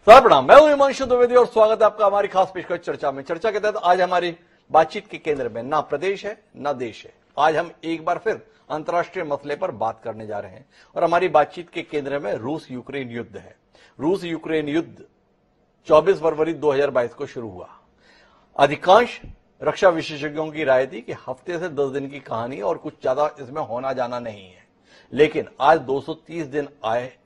Sir प्रणाम, मैं हूं हिमांशु द्विवेदी और स्वागत है आपका हमारी खास पेशकश चर्चा में। चर्चा के तहत आज हमारी बातचीत के केंद्र में ना प्रदेश है ना देश है। आज हम एक बार फिर अंतर्राष्ट्रीय मसले पर बात करने जा रहे हैं और हमारी बातचीत के केंद्र में रूस यूक्रेन युद्ध है। रूस यूक्रेन युद्ध 24 फरवरी 2022 को शुरू हुआ। अधिकांश रक्षा विशेषज्ञों की राय थी कि हफ्ते से 10 दिन की कहानी और कुछ ज्यादा इसमें होना जाना नहीं है, लेकिन आज 230 दिन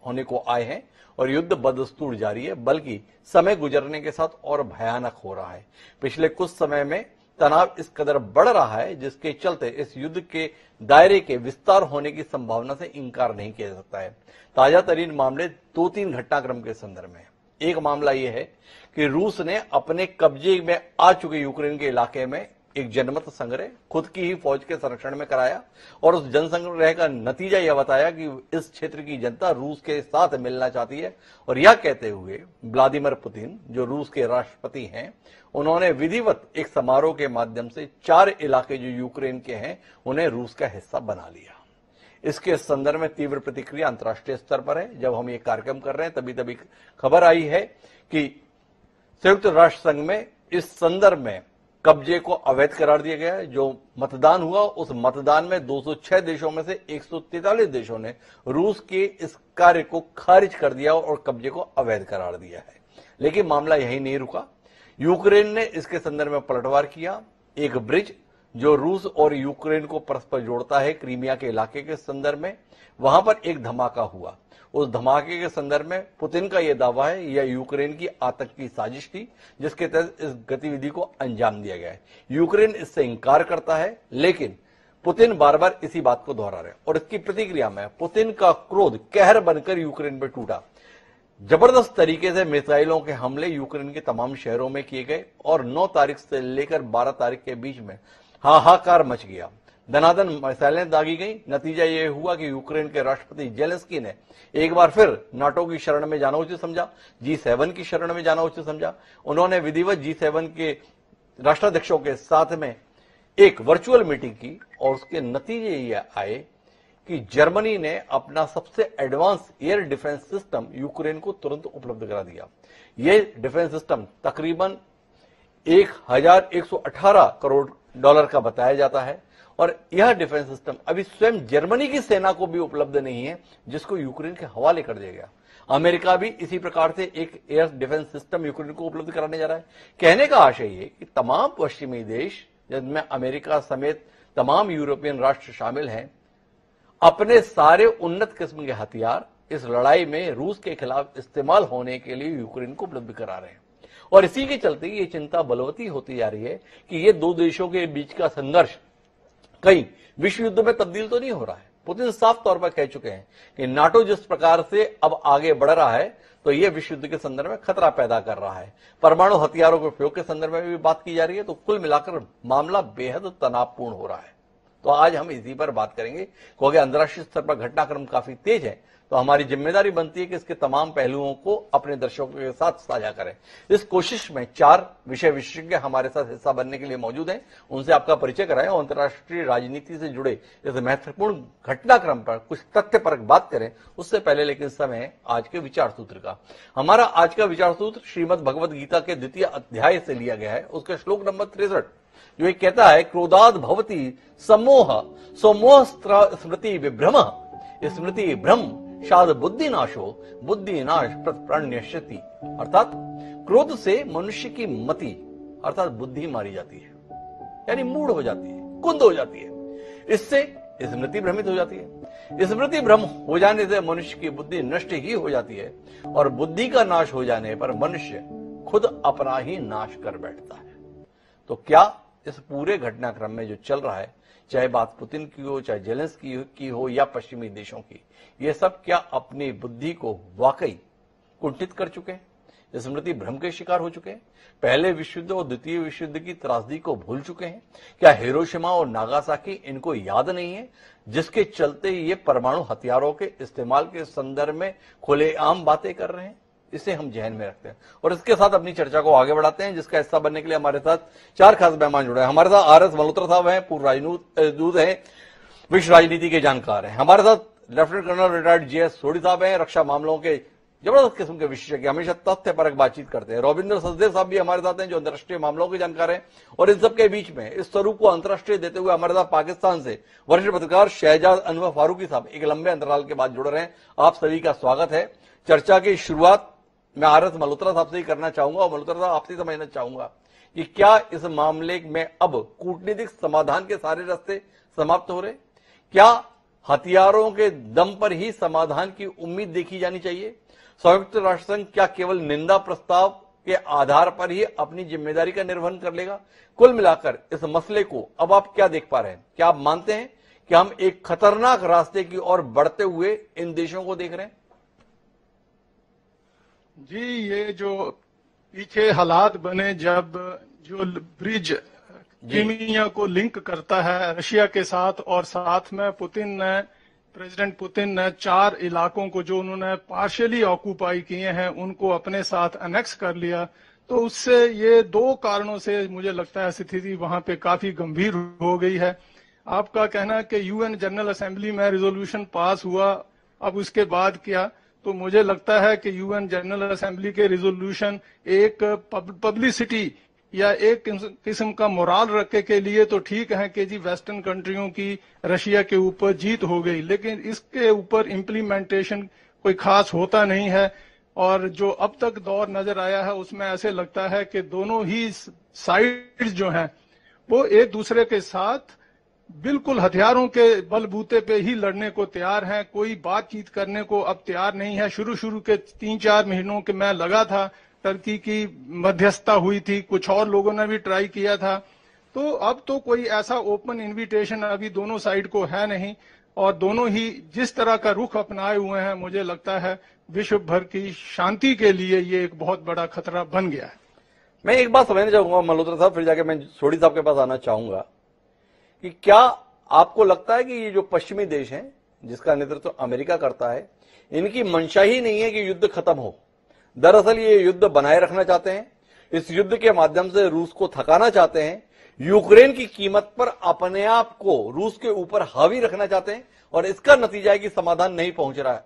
होने को आए हैं और युद्ध बदस्तूर जारी है, बल्कि समय गुजरने के साथ और भयानक हो रहा है। पिछले कुछ समय में तनाव इस कदर बढ़ रहा है जिसके चलते इस युद्ध के दायरे के विस्तार होने की संभावना से इंकार नहीं किया जा सकता है। ताजा तरीन मामले 2-3 घटनाक्रम के संदर्भ में। एक मामला यह है कि रूस ने अपने कब्जे में आ चुके यूक्रेन के इलाके में एक जनमत संग्रह खुद की ही फौज के संरक्षण में कराया और उस जनसंग्रह का नतीजा यह बताया कि इस क्षेत्र की जनता रूस के साथ मिलना चाहती है। और यह कहते हुए व्लादिमीर पुतिन, जो रूस के राष्ट्रपति हैं, उन्होंने विधिवत एक समारोह के माध्यम से 4 इलाके जो यूक्रेन के हैं उन्हें रूस का हिस्सा बना लिया। इसके संदर्भ में तीव्र प्रतिक्रिया अंतर्राष्ट्रीय स्तर पर है। जब हम ये कार्यक्रम कर रहे हैं तभी खबर आई है कि संयुक्त राष्ट्र संघ में इस संदर्भ में कब्जे को अवैध करार दिया गया है। जो मतदान हुआ उस मतदान में 206 देशों में से 143 देशों ने रूस के इस कार्य को खारिज कर दिया और कब्जे को अवैध करार दिया है। लेकिन मामला यही नहीं रुका। यूक्रेन ने इसके संदर्भ में पलटवार किया। एक ब्रिज जो रूस और यूक्रेन को परस्पर जोड़ता है क्रीमिया के इलाके के संदर्भ में, वहां पर एक धमाका हुआ। उस धमाके के संदर्भ में पुतिन का यह दावा है यह यूक्रेन की आतंकी साजिश थी जिसके तहत इस गतिविधि को अंजाम दिया गया है। यूक्रेन इससे इंकार करता है, लेकिन पुतिन बार बार इसी बात को दोहरा रहे और इसकी प्रतिक्रिया में पुतिन का क्रोध कहर बनकर यूक्रेन पर टूटा। जबरदस्त तरीके से मिसाइलों के हमले यूक्रेन के तमाम शहरों में किए गए और 9 तारीख से लेकर 12 तारीख के बीच में हाहाकार मच गया। धनाधन मिसाइलें दागी गई। नतीजा यह हुआ कि यूक्रेन के राष्ट्रपति जेलेंस्की ने एक बार फिर नाटो की शरण में जाना उचित समझा, G7 की शरण में जाना उचित समझा। उन्होंने विधिवत G7 के राष्ट्राध्यक्षों के साथ में एक वर्चुअल मीटिंग की और उसके नतीजे ये आए कि जर्मनी ने अपना सबसे advance air defence system Ukraine को तुरंत उपलब्ध करा दिया। यह डिफेंस सिस्टम तकरीबन 1118 करोड़ डॉलर का बताया जाता है और यह डिफेंस सिस्टम अभी स्वयं जर्मनी की सेना को भी उपलब्ध नहीं है, जिसको यूक्रेन के हवाले कर दिया गया। अमेरिका भी इसी प्रकार से एक एयर डिफेंस सिस्टम यूक्रेन को उपलब्ध कराने जा रहा है। कहने का आशय ये कि तमाम पश्चिमी देश, जिनमें अमेरिका समेत तमाम यूरोपियन राष्ट्र शामिल हैं, अपने सारे उन्नत किस्म के हथियार इस लड़ाई में रूस के खिलाफ इस्तेमाल होने के लिए यूक्रेन को उपलब्ध करा रहे हैं। और इसी के चलते ये चिंता बलवती होती जा रही है कि ये 2 देशों के बीच का संघर्ष कहीं विश्व युद्ध में तब्दील तो नहीं हो रहा है। पुतिन साफ तौर पर कह चुके हैं कि नाटो जिस प्रकार से अब आगे बढ़ रहा है तो यह विश्व युद्ध के संदर्भ में खतरा पैदा कर रहा है। परमाणु हथियारों के उपयोग के संदर्भ में भी बात की जा रही है। तो कुल मिलाकर मामला बेहद तनावपूर्ण हो रहा है। तो आज हम इसी पर बात करेंगे क्योंकि अंतर्राष्ट्रीय स्तर पर घटनाक्रम काफी तेज है, तो हमारी जिम्मेदारी बनती है कि इसके तमाम पहलुओं को अपने दर्शकों के साथ साझा करें। इस कोशिश में 4 विषय विशेषज्ञ हमारे साथ हिस्सा बनने के लिए मौजूद हैं। उनसे आपका परिचय कराएं और अंतर्राष्ट्रीय राजनीति से जुड़े इस महत्वपूर्ण घटनाक्रम पर कुछ तथ्यपरक बात करें। उससे पहले लेकिन समय है आज के विचार सूत्र का। हमारा आज का विचार सूत्र श्रीमद् भगवद गीता के 2य अध्याय से लिया गया है। उसका श्लोक नंबर 63 जो एक कहता है, क्रोधाद भवति सम्मोह सोमोह स्मृति विभ्रम स्मृति भ्रम शाद बुद्धि नाशो बुद्धि नाश प्रणश्यति। अर्थात क्रोध से मनुष्य की मति अर्थात बुद्धि मारी जाती है, यानी मूढ़ हो जाती है, कुंद हो जाती है। इससे स्मृति भ्रमित हो जाती है। स्मृति भ्रम हो जाने से मनुष्य की बुद्धि नष्ट ही हो जाती है और बुद्धि का नाश हो जाने पर मनुष्य खुद अपना ही नाश कर बैठता है। तो क्या इस पूरे घटनाक्रम में जो चल रहा है, चाहे बात पुतिन की हो, चाहे जेलेंस्की की हो या पश्चिमी देशों की, ये सब क्या अपनी बुद्धि को वाकई कुंठित कर चुके हैं? स्मृति भ्रम के शिकार हो चुके हैं? पहले विश्व युद्ध और द्वितीय विश्व युद्ध की त्रासदी को भूल चुके हैं? क्या हिरोशिमा और नागासाकी इनको याद नहीं है, जिसके चलते ये परमाणु हथियारों के इस्तेमाल के संदर्भ में खुलेआम बातें कर रहे हैं? इसे हम जहन में रखते हैं और इसके साथ अपनी चर्चा को आगे बढ़ाते हैं, जिसका हिस्सा बनने के लिए हमारे साथ 4 खास मेहमान जुड़े हैं। हमारे साथ RS मल्होत्रा साहब हैं, पूर्व राजदूत हैं, विश्व राजनीति के जानकार हैं। हमारे साथ lieutenant colonel retired JS Sodhi साहब हैं, रक्षा मामलों के जबरदस्त किस्म के विशेषज्ञ, हमेशा तथ्यपरक बातचीत करते हैं। रविंद्र सचदेव साहब भी हमारे साथ हैं, जो अंतर्राष्ट्रीय मामलों के जानकार हैं। और इन सबके बीच में इस स्वरूप को अंतर्राष्ट्रीय देते हुए हमारे साथ पाकिस्तान से वरिष्ठ पत्रकार शहजाद अनवर फारूकी साहब एक लंबे अंतराल के बाद जुड़ रहे हैं। आप सभी का स्वागत है। चर्चा की शुरुआत मैं आर.एस. मल्होत्रा साहब से ही करना चाहूंगा और मल्होत्रा साहब आपसे समझना चाहूंगा कि क्या इस मामले में अब कूटनीतिक समाधान के सारे रास्ते समाप्त हो रहे? क्या हथियारों के दम पर ही समाधान की उम्मीद देखी जानी चाहिए? संयुक्त राष्ट्र संघ क्या केवल निंदा प्रस्ताव के आधार पर ही अपनी जिम्मेदारी का निर्वहन कर लेगा? कुल मिलाकर इस मसले को अब आप क्या देख पा रहे हैं? क्या आप मानते हैं कि हम एक खतरनाक रास्ते की ओर बढ़ते हुए इन देशों को देख रहे हैं? जी, ये जो पीछे हालात बने जब जो ब्रिज क्रीमिया को लिंक करता है रशिया के साथ, और साथ में प्रेसिडेंट पुतिन ने 4 इलाकों को जो उन्होंने पार्शियली ऑक्यूपाई किए हैं उनको अपने साथ अनेक्स कर लिया, तो उससे ये 2 कारणों से मुझे लगता है स्थिति वहां पे काफी गंभीर हो गई है। आपका कहना है कि यूएन जनरल असेंबली में रिजोल्यूशन पास हुआ, अब उसके बाद क्या? तो मुझे लगता है कि यूएन जनरल असेंबली के रिजोल्यूशन एक पब्लिसिटी या एक किस्म का मोराल रखे के लिए तो ठीक है कि जी वेस्टर्न कंट्रियों की रशिया के ऊपर जीत हो गई, लेकिन इसके ऊपर इम्प्लीमेंटेशन कोई खास होता नहीं है। और जो अब तक दौर नजर आया है उसमें ऐसे लगता है कि दोनों ही साइड्स जो हैं वो एक दूसरे के साथ बिल्कुल हथियारों के बलबूते पे ही लड़ने को तैयार हैं, कोई बातचीत करने को अब तैयार नहीं है। शुरू के 3-4 महीनों के मैं लगा था, टर्की की मध्यस्थता हुई थी, कुछ और लोगों ने भी ट्राई किया था, तो अब तो कोई ऐसा ओपन इनविटेशन अभी दोनों साइड को है नहीं, और दोनों ही जिस तरह का रुख अपनाए हुए हैं मुझे लगता है विश्व भर की शांति के लिए ये एक बहुत बड़ा खतरा बन गया है। मैं एक बात समझना चाहूंगा मल्होत्रा साहब, फिर जाके मैं सोढ़ी साहब के पास आना चाहूंगा कि क्या आपको लगता है कि ये जो पश्चिमी देश हैं जिसका नेतृत्व अमेरिका करता है, इनकी मंशा ही नहीं है कि युद्ध खत्म हो? दरअसल ये युद्ध बनाए रखना चाहते हैं, इस युद्ध के माध्यम से रूस को थकाना चाहते हैं, यूक्रेन की कीमत पर अपने आप को रूस के ऊपर हावी रखना चाहते हैं, और इसका नतीजा है कि समाधान नहीं पहुंच रहा है।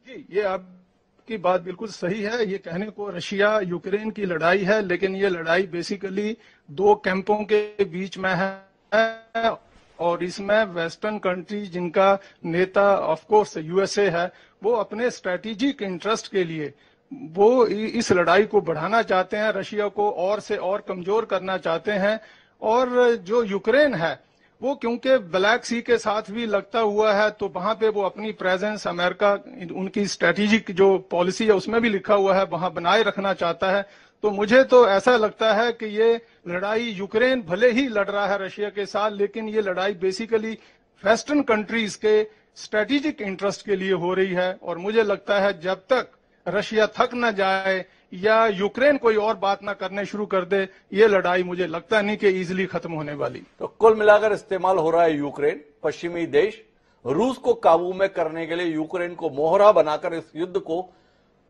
जी, ये आपकी बात बिल्कुल सही है। ये कहने को रशिया यूक्रेन की लड़ाई है, लेकिन ये लड़ाई बेसिकली 2 कैंपों के बीच में है, और इसमें वेस्टर्न कंट्री जिनका नेता ऑफ कोर्स यूएसए है, वो अपने स्ट्रेटेजिक इंटरेस्ट के लिए वो इस लड़ाई को बढ़ाना चाहते हैं, रशिया को और से और कमजोर करना चाहते हैं। और जो यूक्रेन है वो क्योंकि ब्लैक सी के साथ भी लगता हुआ है, तो वहां पे वो अपनी प्रेजेंस अमेरिका उनकी स्ट्रेटेजिक जो पॉलिसी है उसमें भी लिखा हुआ है वहां बनाए रखना चाहता है। तो मुझे तो ऐसा लगता है कि ये लड़ाई यूक्रेन भले ही लड़ रहा है रशिया के साथ, लेकिन ये लड़ाई बेसिकली वेस्टर्न कंट्रीज के स्ट्रेटेजिक इंटरेस्ट के लिए हो रही है। और मुझे लगता है जब तक रशिया थक न जाए या यूक्रेन कोई और बात ना करने शुरू कर दे, ये लड़ाई मुझे लगता नहीं कि इजीली खत्म होने वाली। तो कुल मिलाकर इस्तेमाल हो रहा है यूक्रेन, पश्चिमी देश रूस को काबू में करने के लिए यूक्रेन को मोहरा बनाकर इस युद्ध को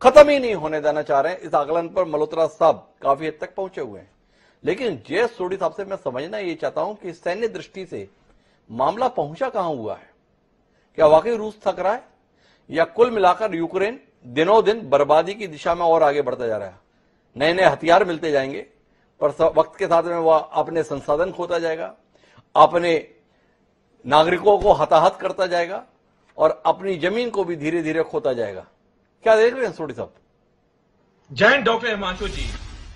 खत्म ही नहीं होने देना चाह रहे हैं। इस आकलन पर मल्होत्रा साहब काफी हद तक पहुंचे हुए हैं। लेकिन जय सोढ़ी साहब से मैं समझना ये चाहता हूं कि सैन्य दृष्टि से मामला पहुंचा कहां हुआ है? क्या वाकई रूस थक रहा है, या कुल मिलाकर यूक्रेन दिनों दिन बर्बादी की दिशा में और आगे बढ़ता जा रहा है? नए नए हथियार मिलते जाएंगे, पर वक्त के साथ में वह अपने संसाधन खोता जाएगा, अपने नागरिकों को हताहत करता जाएगा, और अपनी जमीन को भी धीरे धीरे खोता जाएगा। क्या देख रहे हैं सोढ़ी साहब? जय हिंद डॉक्टर हिमांशु जी,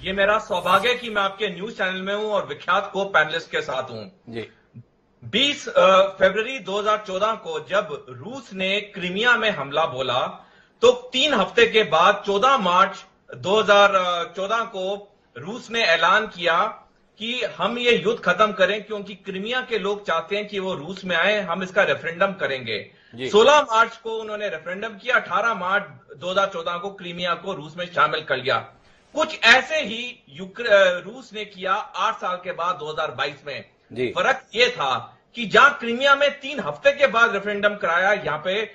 ये मेरा सौभाग्य है कि मैं आपके न्यूज चैनल में हूं और विख्यात को पैनलिस्ट के साथ हूं जी। 20 फरवरी 2014 को जब रूस ने क्रीमिया में हमला बोला, तो 3 हफ्ते के बाद 14 मार्च 2014 को रूस ने ऐलान किया कि हम ये युद्ध खत्म करें, क्योंकि क्रीमिया के लोग चाहते हैं कि वो रूस में आए, हम इसका रेफरेंडम करेंगे। 16 मार्च को उन्होंने रेफरेंडम किया, 18 मार्च 2014 को क्रीमिया को रूस में शामिल कर लिया। कुछ ऐसे ही रूस ने किया 8 साल के बाद 2022 में। फर्क ये था कि जहां क्रीमिया में 3 हफ्ते के बाद रेफरेंडम कराया, यहां पे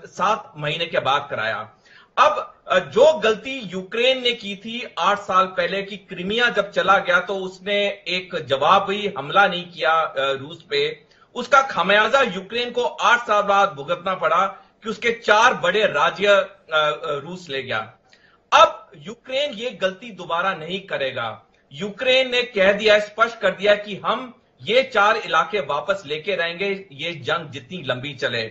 7 महीने के बाद कराया। अब जो गलती यूक्रेन ने की थी 8 साल पहले कि क्रीमिया जब चला गया तो उसने एक जवाबी हमला नहीं किया रूस पे, उसका खामियाजा यूक्रेन को 8 साल बाद भुगतना पड़ा कि उसके 4 बड़े राज्य रूस ले गया। अब यूक्रेन ये गलती दोबारा नहीं करेगा। यूक्रेन ने कह दिया, स्पष्ट कर दिया कि हम ये 4 इलाके वापस लेके रहेंगे, ये जंग जितनी लंबी चले।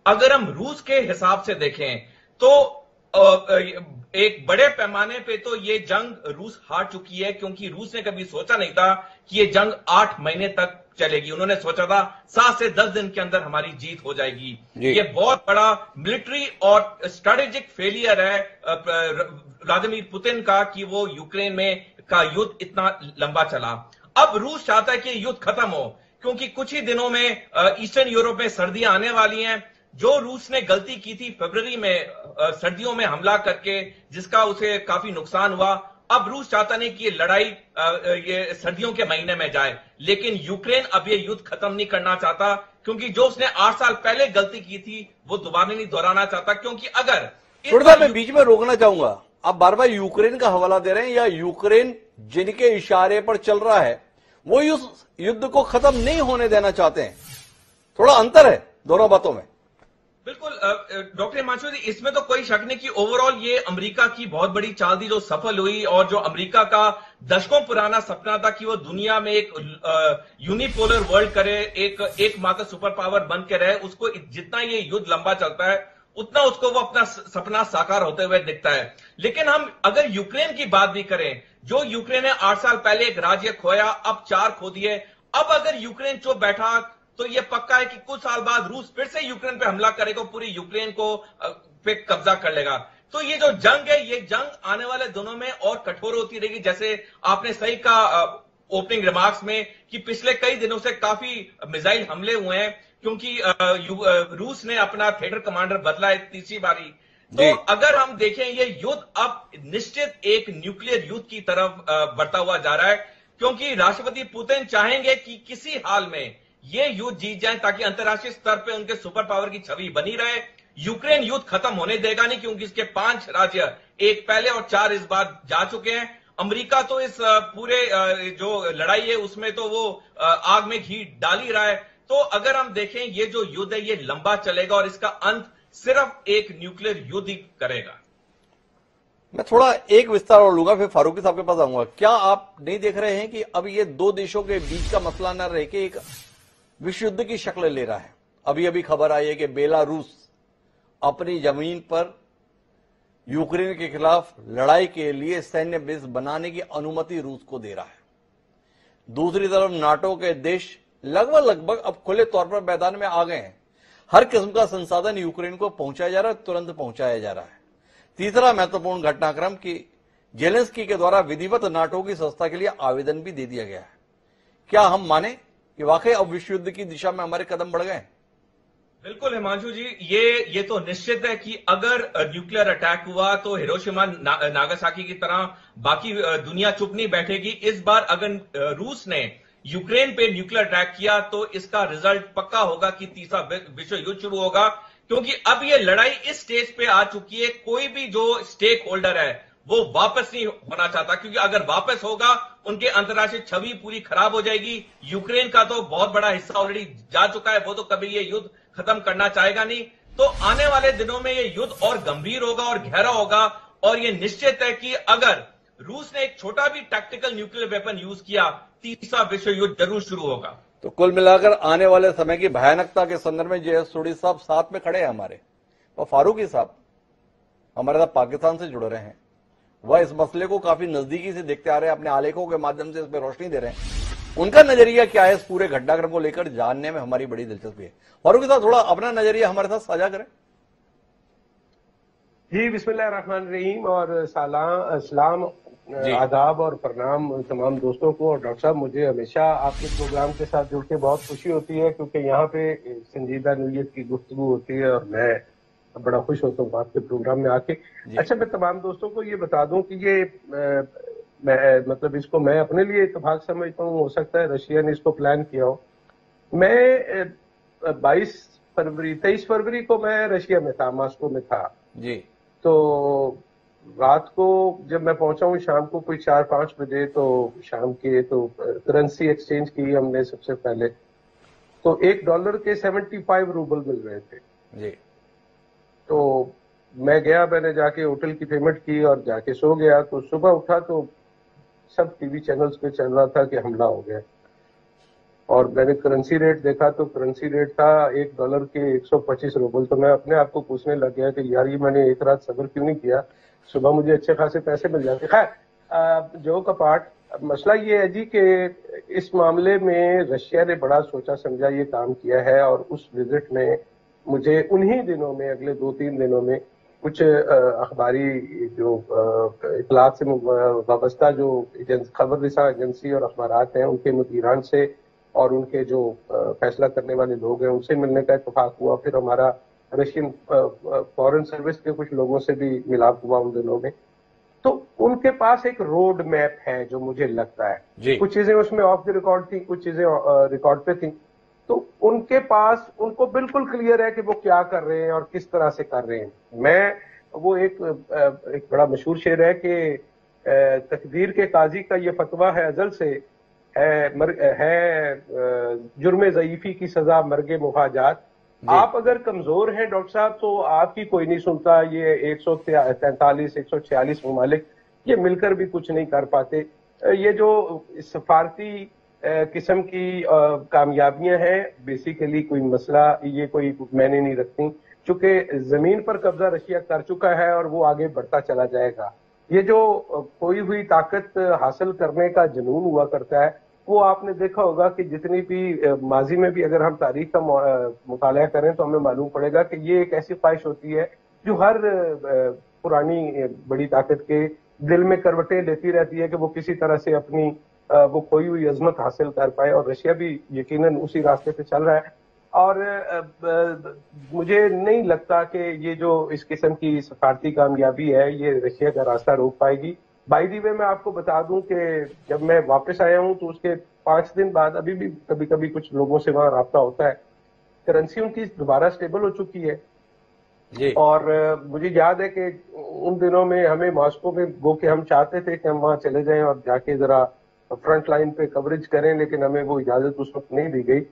अगर हम रूस के हिसाब से देखें तो एक बड़े पैमाने पे तो ये जंग रूस हार चुकी है, क्योंकि रूस ने कभी सोचा नहीं था कि ये जंग 8 महीने तक चलेगी। उन्होंने सोचा था 7 से 10 दिन के अंदर हमारी जीत हो जाएगी। ये बहुत बड़ा मिलिट्री और स्ट्रेटेजिक फेलियर है व्लादिमीर पुतिन का कि वो यूक्रेन में का युद्ध इतना लंबा चला। अब रूस चाहता है कि युद्ध खत्म हो, क्योंकि कुछ ही दिनों में ईस्टर्न यूरोप में सर्दियां आने वाली हैं। जो रूस ने गलती की थी फरवरी में सर्दियों में हमला करके, जिसका उसे काफी नुकसान हुआ, अब रूस चाहता नहीं कि ये लड़ाई ये सर्दियों के महीने में जाए। लेकिन यूक्रेन अब ये युद्ध खत्म नहीं करना चाहता, क्योंकि जो उसने 8 साल पहले गलती की थी वो दोबारा नहीं दोहराना चाहता। क्योंकि अगर थोड़ा मैं बीच में रोकना चाहूंगा, आप बार बार यूक्रेन का हवाला दे रहे हैं, या यूक्रेन जिनके इशारे पर चल रहा है वो इस युद्ध को खत्म नहीं होने देना चाहते हैं? थोड़ा अंतर है दोनों बातों में। बिल्कुल डॉक्टर हिमांशु जी, इसमें तो कोई शक नहीं कि ओवरऑल ये अमेरिका की बहुत बड़ी चाल थी जो सफल हुई, और जो अमेरिका का दशकों पुराना सपना था कि वो दुनिया में एक यूनिपोलर वर्ल्ड करे, एक मात्र सुपर पावर बन के रहे, उसको जितना ये युद्ध लंबा चलता है उतना उसको वो अपना सपना साकार होते हुए दिखता है। लेकिन हम अगर यूक्रेन की बात भी करें, जो यूक्रेन ने 8 साल पहले एक राज्य खोया, अब 4 खो दिए। अब अगर यूक्रेन चुप बैठा तो ये पक्का है कि कुछ साल बाद रूस फिर से यूक्रेन पे हमला करेगा, पूरी यूक्रेन को पे कब्जा कर लेगा। तो ये जो जंग है, ये जंग आने वाले दिनों में और कठोर होती रहेगी। जैसे आपने सही कहा ओपनिंग रिमार्क्स में कि पिछले कई दिनों से काफी मिसाइल हमले हुए हैं, क्योंकि रूस ने अपना थिएटर कमांडर बदला है तीसरी बारी। तो अगर हम देखें, ये युद्ध अब निश्चित एक न्यूक्लियर युद्ध की तरफ बढ़ता हुआ जा रहा है, क्योंकि राष्ट्रपति पुतिन चाहेंगे कि किसी हाल में ये युद्ध जीत जाए, ताकि अंतर्राष्ट्रीय स्तर पे उनके सुपर पावर की छवि बनी रहे। यूक्रेन युद्ध खत्म होने देगा नहीं, क्योंकि इसके 5 राज्य, एक पहले और 4 इस बार जा चुके हैं। अमेरिका तो इस पूरे जो लड़ाई है उसमें तो वो आग में घी डाल ही रहा है। तो अगर हम देखें, ये जो युद्ध है ये लंबा चलेगा और इसका अंत सिर्फ एक न्यूक्लियर युद्ध ही करेगा। मैं थोड़ा एक विस्तार और लूंगा, फिर फारूकी साहब के पास आऊंगा। क्या आप नहीं देख रहे हैं कि अब ये 2 देशों के बीच का मसला न रह के एक विश्व युद्ध की शक्ल ले रहा है? अभी अभी खबर आई है कि बेलारूस अपनी जमीन पर यूक्रेन के खिलाफ लड़ाई के लिए सैन्य बेस बनाने की अनुमति रूस को दे रहा है। दूसरी तरफ नाटो के देश लगभग अब खुले तौर पर मैदान में आ गए हैं। हर किस्म का संसाधन यूक्रेन को पहुंचाया जा रहा है, तुरंत पहुंचाया जा रहा है। तीसरा महत्वपूर्ण घटनाक्रम कि जेलेंस्की के द्वारा विधिवत नाटो की संस्था के लिए आवेदन भी दे दिया गया है। क्या हम माने कि वाकई अब विश्व युद्ध की दिशा में हमारे कदम बढ़ गए? बिल्कुल हिमांशु जी, ये तो निश्चित है कि अगर न्यूक्लियर अटैक हुआ तो हिरोशिमा नागासाकी की तरह बाकी दुनिया चुप नहीं बैठेगी। इस बार अगर रूस ने यूक्रेन पे न्यूक्लियर अटैक किया तो इसका रिजल्ट पक्का होगा कि तीसरा विश्व युद्ध शुरू होगा, क्योंकि अब ये लड़ाई इस स्टेज पे आ चुकी है। कोई भी जो स्टेक होल्डर है वो वापस नहीं होना चाहता, क्योंकि अगर वापस होगा उनके अंतर्राष्ट्रीय छवि पूरी खराब हो जाएगी। यूक्रेन का तो बहुत बड़ा हिस्सा ऑलरेडी जा चुका है, वो तो कभी ये युद्ध खत्म करना चाहेगा नहीं। तो आने वाले दिनों में ये युद्ध और गंभीर होगा और गहरा होगा, और ये निश्चित है कि अगर रूस ने एक छोटा भी टैक्टिकल न्यूक्लियर वेपन यूज किया, तीसरा विश्व युद्ध जरूर शुरू होगा। तो कुल मिलाकर आने वाले समय की भयानकता के संदर्भ में जे सोडी साहब साथ में खड़े हैं हमारे, और फारूकी साहब हमारे साथ पाकिस्तान से जुड़ रहे हैं। वह इस मसले को काफी नजदीकी से देखते आ रहे हैं, अपने आलेखों के माध्यम से इस पर रोशनी दे रहे हैं। उनका नजरिया क्या है इस पूरे घटनाक्रम को लेकर जानने में हमारी बड़ी दिलचस्पी है। फारूकी साहब थोड़ा अपना नजरिया हमारे साथ साझा करें। जी बिस्मिल्लाहिर्रहमानिर्रहीम, और सलाम, आदाब और प्रणाम तमाम दोस्तों को। और डॉक्टर साहब, मुझे हमेशा आपके प्रोग्राम के साथ जुड़ के बहुत खुशी होती है, क्योंकि यहाँ पे संजीदा नौइयत की गुफ्तगू होती है और मैं बड़ा खुश होता हूँ आपके प्रोग्राम में आके। अच्छा, मैं तमाम दोस्तों को ये बता दूं कि ये मैं मतलब इसको मैं अपने लिए इत्तेफाक समझता हूँ। हो सकता है रशिया ने इसको प्लान किया हो। मैं 23 फरवरी को मैं रशिया में था, मॉस्को में था जी। तो रात को जब मैं पहुंचा हूँ, शाम को कोई 4-5 बजे, तो शाम के तो करेंसी एक्सचेंज की हमने सबसे पहले। तो $1 के 75 रूबल मिल रहे थे जी। तो मैं गया, मैंने जाके होटल की पेमेंट की और जाके सो गया। तो सुबह उठा तो सब टीवी चैनल्स पे चल रहा था कि हमला हो गया। और मैंने करेंसी रेट देखा तो करेंसी रेट था $1 के 125 रूबल। तो मैं अपने आप को पूछने लग गया कि यार ये मैंने एक रात सब्र क्यों नहीं किया, सुबह मुझे अच्छे खासे पैसे मिल जाते। खैर जो कपाट, मसला ये है जी कि इस मामले में रशिया ने बड़ा सोचा समझा ये काम किया है। और उस विजिट में मुझे उन्हीं दिनों में, अगले 2-3 दिनों में, कुछ अखबारी जो इतलात से वाबस्ता जो खबर रिसा एजेंसी और अखबारात हैं उनके मुदीरान से और उनके जो फैसला करने वाले लोग हैं उनसे मिलने का इत्तेफाक हुआ। फिर हमारा रशियन फॉरेन सर्विस के कुछ लोगों से भी मिलाप हुआ उन दिनों में। तो उनके पास एक रोड मैप है जो मुझे लगता है, कुछ चीजें उसमें ऑफ द रिकॉर्ड थी, कुछ चीजें रिकॉर्ड पे थी। तो उनके पास, उनको बिल्कुल क्लियर है कि वो क्या कर रहे हैं और किस तरह से कर रहे हैं। मैं वो एक बड़ा मशहूर शेर है कि तकदीर के काजी का ये फतवा है अजल से, है जुर्म ज़ईफी की सजा मर्गे मुफाजात। आप अगर कमजोर हैं डॉक्टर साहब तो आपकी कोई नहीं सुनता। ये 143 146 ममालिक ये मिलकर भी कुछ नहीं कर पाते। ये जो सफारती किस्म की कामयाबियां हैं, बेसिकली कोई मसला ये कोई मैंने नहीं रखती, चूंकि जमीन पर कब्जा रशिया कर चुका है और वो आगे बढ़ता चला जाएगा। ये जो खोई हुई ताकत हासिल करने का जुनून हुआ करता है, वो आपने देखा होगा कि जितनी भी माजी में भी अगर हम तारीख का मुताला करें तो हमें मालूम पड़ेगा कि ये एक ऐसी ख्वाहिश होती है जो हर पुरानी बड़ी ताकत के दिल में करवटें लेती रहती है कि वो किसी तरह से अपनी वो खोई हुई अजमत हासिल कर पाए। और रशिया भी यकीनन उसी रास्ते पे चल रहा है। और मुझे नहीं लगता कि ये जो इस किस्म की सफारती कामयाबी है ये रशिया का रास्ता रोक पाएगी। बाय द वे मैं आपको बता दूं कि जब मैं वापस आया हूं तो उसके 5 दिन बाद अभी भी कभी कभी कुछ लोगों से वहां राब्ता होता है। करेंसी उनकी दोबारा स्टेबल हो चुकी है जी। और मुझे याद है कि उन दिनों में हमें मॉस्को में गो के हम चाहते थे कि हम वहां चले जाएं और जाके जरा फ्रंट लाइन पे कवरेज करें, लेकिन हमें वो इजाजत उस वक्त नहीं दी गई।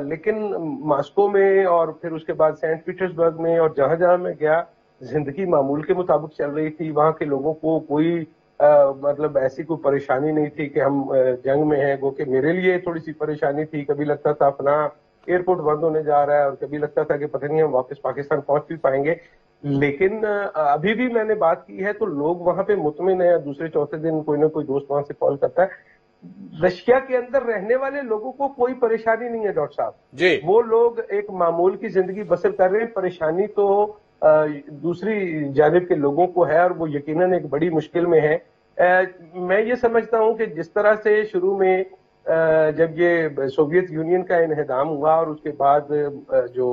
लेकिन मॉस्को में और फिर उसके बाद सेंट पीटर्सबर्ग में और जहां जहां मैं गया, जिंदगी मामूल के मुताबिक चल रही थी। वहां के लोगों को कोई मतलब ऐसी कोई परेशानी नहीं थी कि हम जंग में हैं। वो कि मेरे लिए थोड़ी सी परेशानी थी, कभी लगता था अपना एयरपोर्ट बंद होने जा रहा है और कभी लगता था कि पता नहीं हम वापस पाकिस्तान पहुंच भी पाएंगे। लेकिन अभी भी मैंने बात की है तो लोग वहां पे मुतमिन है। दूसरे चौथे दिन कोई ना कोई दोस्त वहां से कॉल करता है। रशिया के अंदर रहने वाले लोगों को कोई परेशानी नहीं है डॉक्टर साहब जी। वो लोग एक मामूल की जिंदगी बसर कर रहे हैं। परेशानी तो दूसरी जानिब के लोगों को है और वो यकीनन एक बड़ी मुश्किल में है। मैं ये समझता हूं कि जिस तरह से शुरू में जब ये सोवियत यूनियन का इन्हिदाम हुआ और उसके बाद जो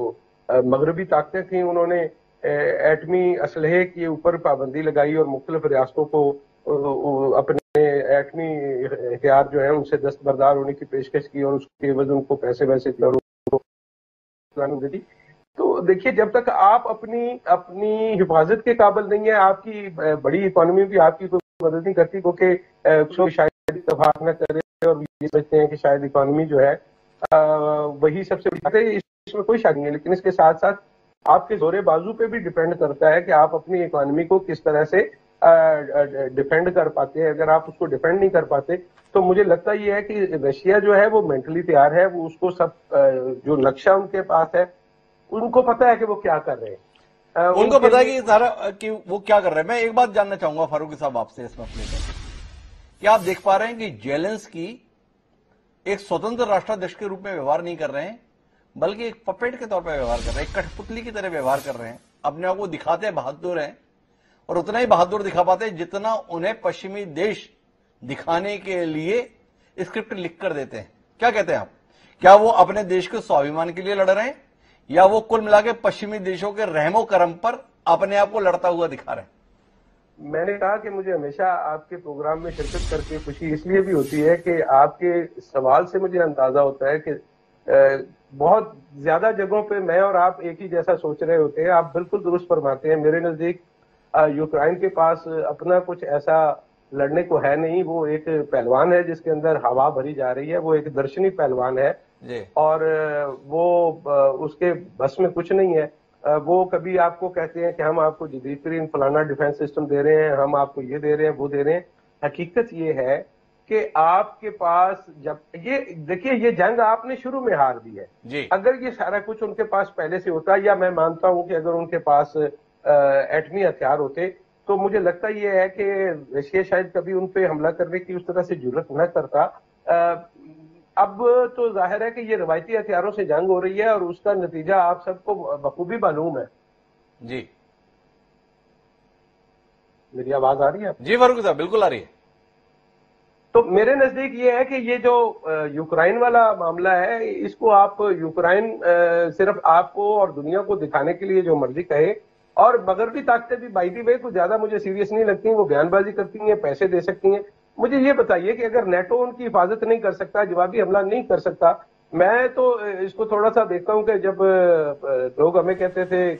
मगरबी ताकतें थी उन्होंने एटमी असलहे के ऊपर पाबंदी लगाई और मुख्तलिफ रियासतों को अपने एटमी हथियार जो है उनसे दस्तबरदार होने की पेशकश की और उसके एवज उनको पैसे वैसे दिए और उनको दी। तो देखिए, जब तक आप अपनी हिफाजत के काबिल नहीं है, आपकी बड़ी इकोनॉमी भी आपकी कोई मदद नहीं करती, क्योंकि शायद इत्तेफाक न करे और ये समझते हैं कि शायद इकोनॉमी जो है वही सबसे बड़ी बात है। इसमें कोई शक नहीं है, लेकिन इसके साथ साथ आपके जोरे बाजू पे भी डिपेंड करता है कि आप अपनी इकोनॉमी को किस तरह से डिफेंड कर पाते हैं। अगर आप उसको डिफेंड नहीं कर पाते तो मुझे लगता ये है कि रशिया जो है वो मेंटली तैयार है। वो उसको सब जो नक्शा उनके पास है उनको पता है कि वो क्या कर रहे हैं। उनको पता है कि सारा कि वो क्या कर रहे हैं। मैं एक बात जानना चाहूंगा फारूकी साहब आपसे इस मसले पर, क्या आप देख पा रहे हैं कि जेलेंस्की एक स्वतंत्र राष्ट्राध्यक्ष के रूप में व्यवहार नहीं कर रहे हैं, बल्कि एक पपेट के तौर पर व्यवहार कर रहे हैं, एक कठपुतली की तरह व्यवहार कर रहे हैं। अपने आप को दिखाते बहादुर हैं और उतना ही बहादुर दिखा पाते हैं जितना उन्हें पश्चिमी देश दिखाने के लिए स्क्रिप्ट लिख कर देते हैं। क्या कहते हैं आप? क्या वो अपने देश के स्वाभिमान के लिए लड़ रहे हैं या वो कुल मिला के पश्चिमी देशों के रहमो करम पर अपने आप को लड़ता हुआ दिखा रहे हैं? मैंने कहा कि मुझे हमेशा आपके प्रोग्राम में शिरकत करके खुशी इसलिए भी होती है कि आपके सवाल से मुझे अंदाजा होता है कि बहुत ज्यादा जगहों पे मैं और आप एक ही जैसा सोच रहे होते हैं। आप बिल्कुल दुरुस्त फरमाते हैं। मेरे नजदीक यूक्रेन के पास अपना कुछ ऐसा लड़ने को है नहीं। वो एक पहलवान है जिसके अंदर हवा भरी जा रही है। वो एक दर्शनी पहलवान है और वो उसके बस में कुछ नहीं है। वो कभी आपको कहते हैं कि हम आपको जदीद तरीन फलाना डिफेंस सिस्टम दे रहे हैं, हम आपको ये दे रहे हैं, वो दे रहे हैं। हकीकत ये है कि आपके पास जब ये देखिए, ये जंग आपने शुरू में हार दी है जी। अगर ये सारा कुछ उनके पास पहले से होता, या मैं मानता हूं कि अगर उनके पास एटमी हथियार होते, तो मुझे लगता ये है कि रशिया शायद कभी उन पे हमला करने की उस तरह से जरूरत न करता। अब तो जाहिर है कि ये रवायती हथियारों से जंग हो रही है और उसका नतीजा आप सबको बखूबी मालूम है। जी, मेरी आवाज आ रही है? जी फारूक साहब, बिल्कुल आ रही है। तो मेरे नजदीक ये है कि ये जो यूक्रेन वाला मामला है, इसको आप यूक्रेन सिर्फ आपको और दुनिया को दिखाने के लिए जो मर्जी कहे, और मगरबी ताकतें भी बाई दी वे को ज्यादा मुझे सीरियस नहीं लगती, वो बयानबाजी करती हैं, पैसे दे सकती हैं। मुझे ये बताइए कि अगर नेटो उनकी हिफाजत नहीं कर सकता, जवाबी हमला नहीं कर सकता, मैं तो इसको थोड़ा सा देखता हूं कि जब लोग हमें कहते थे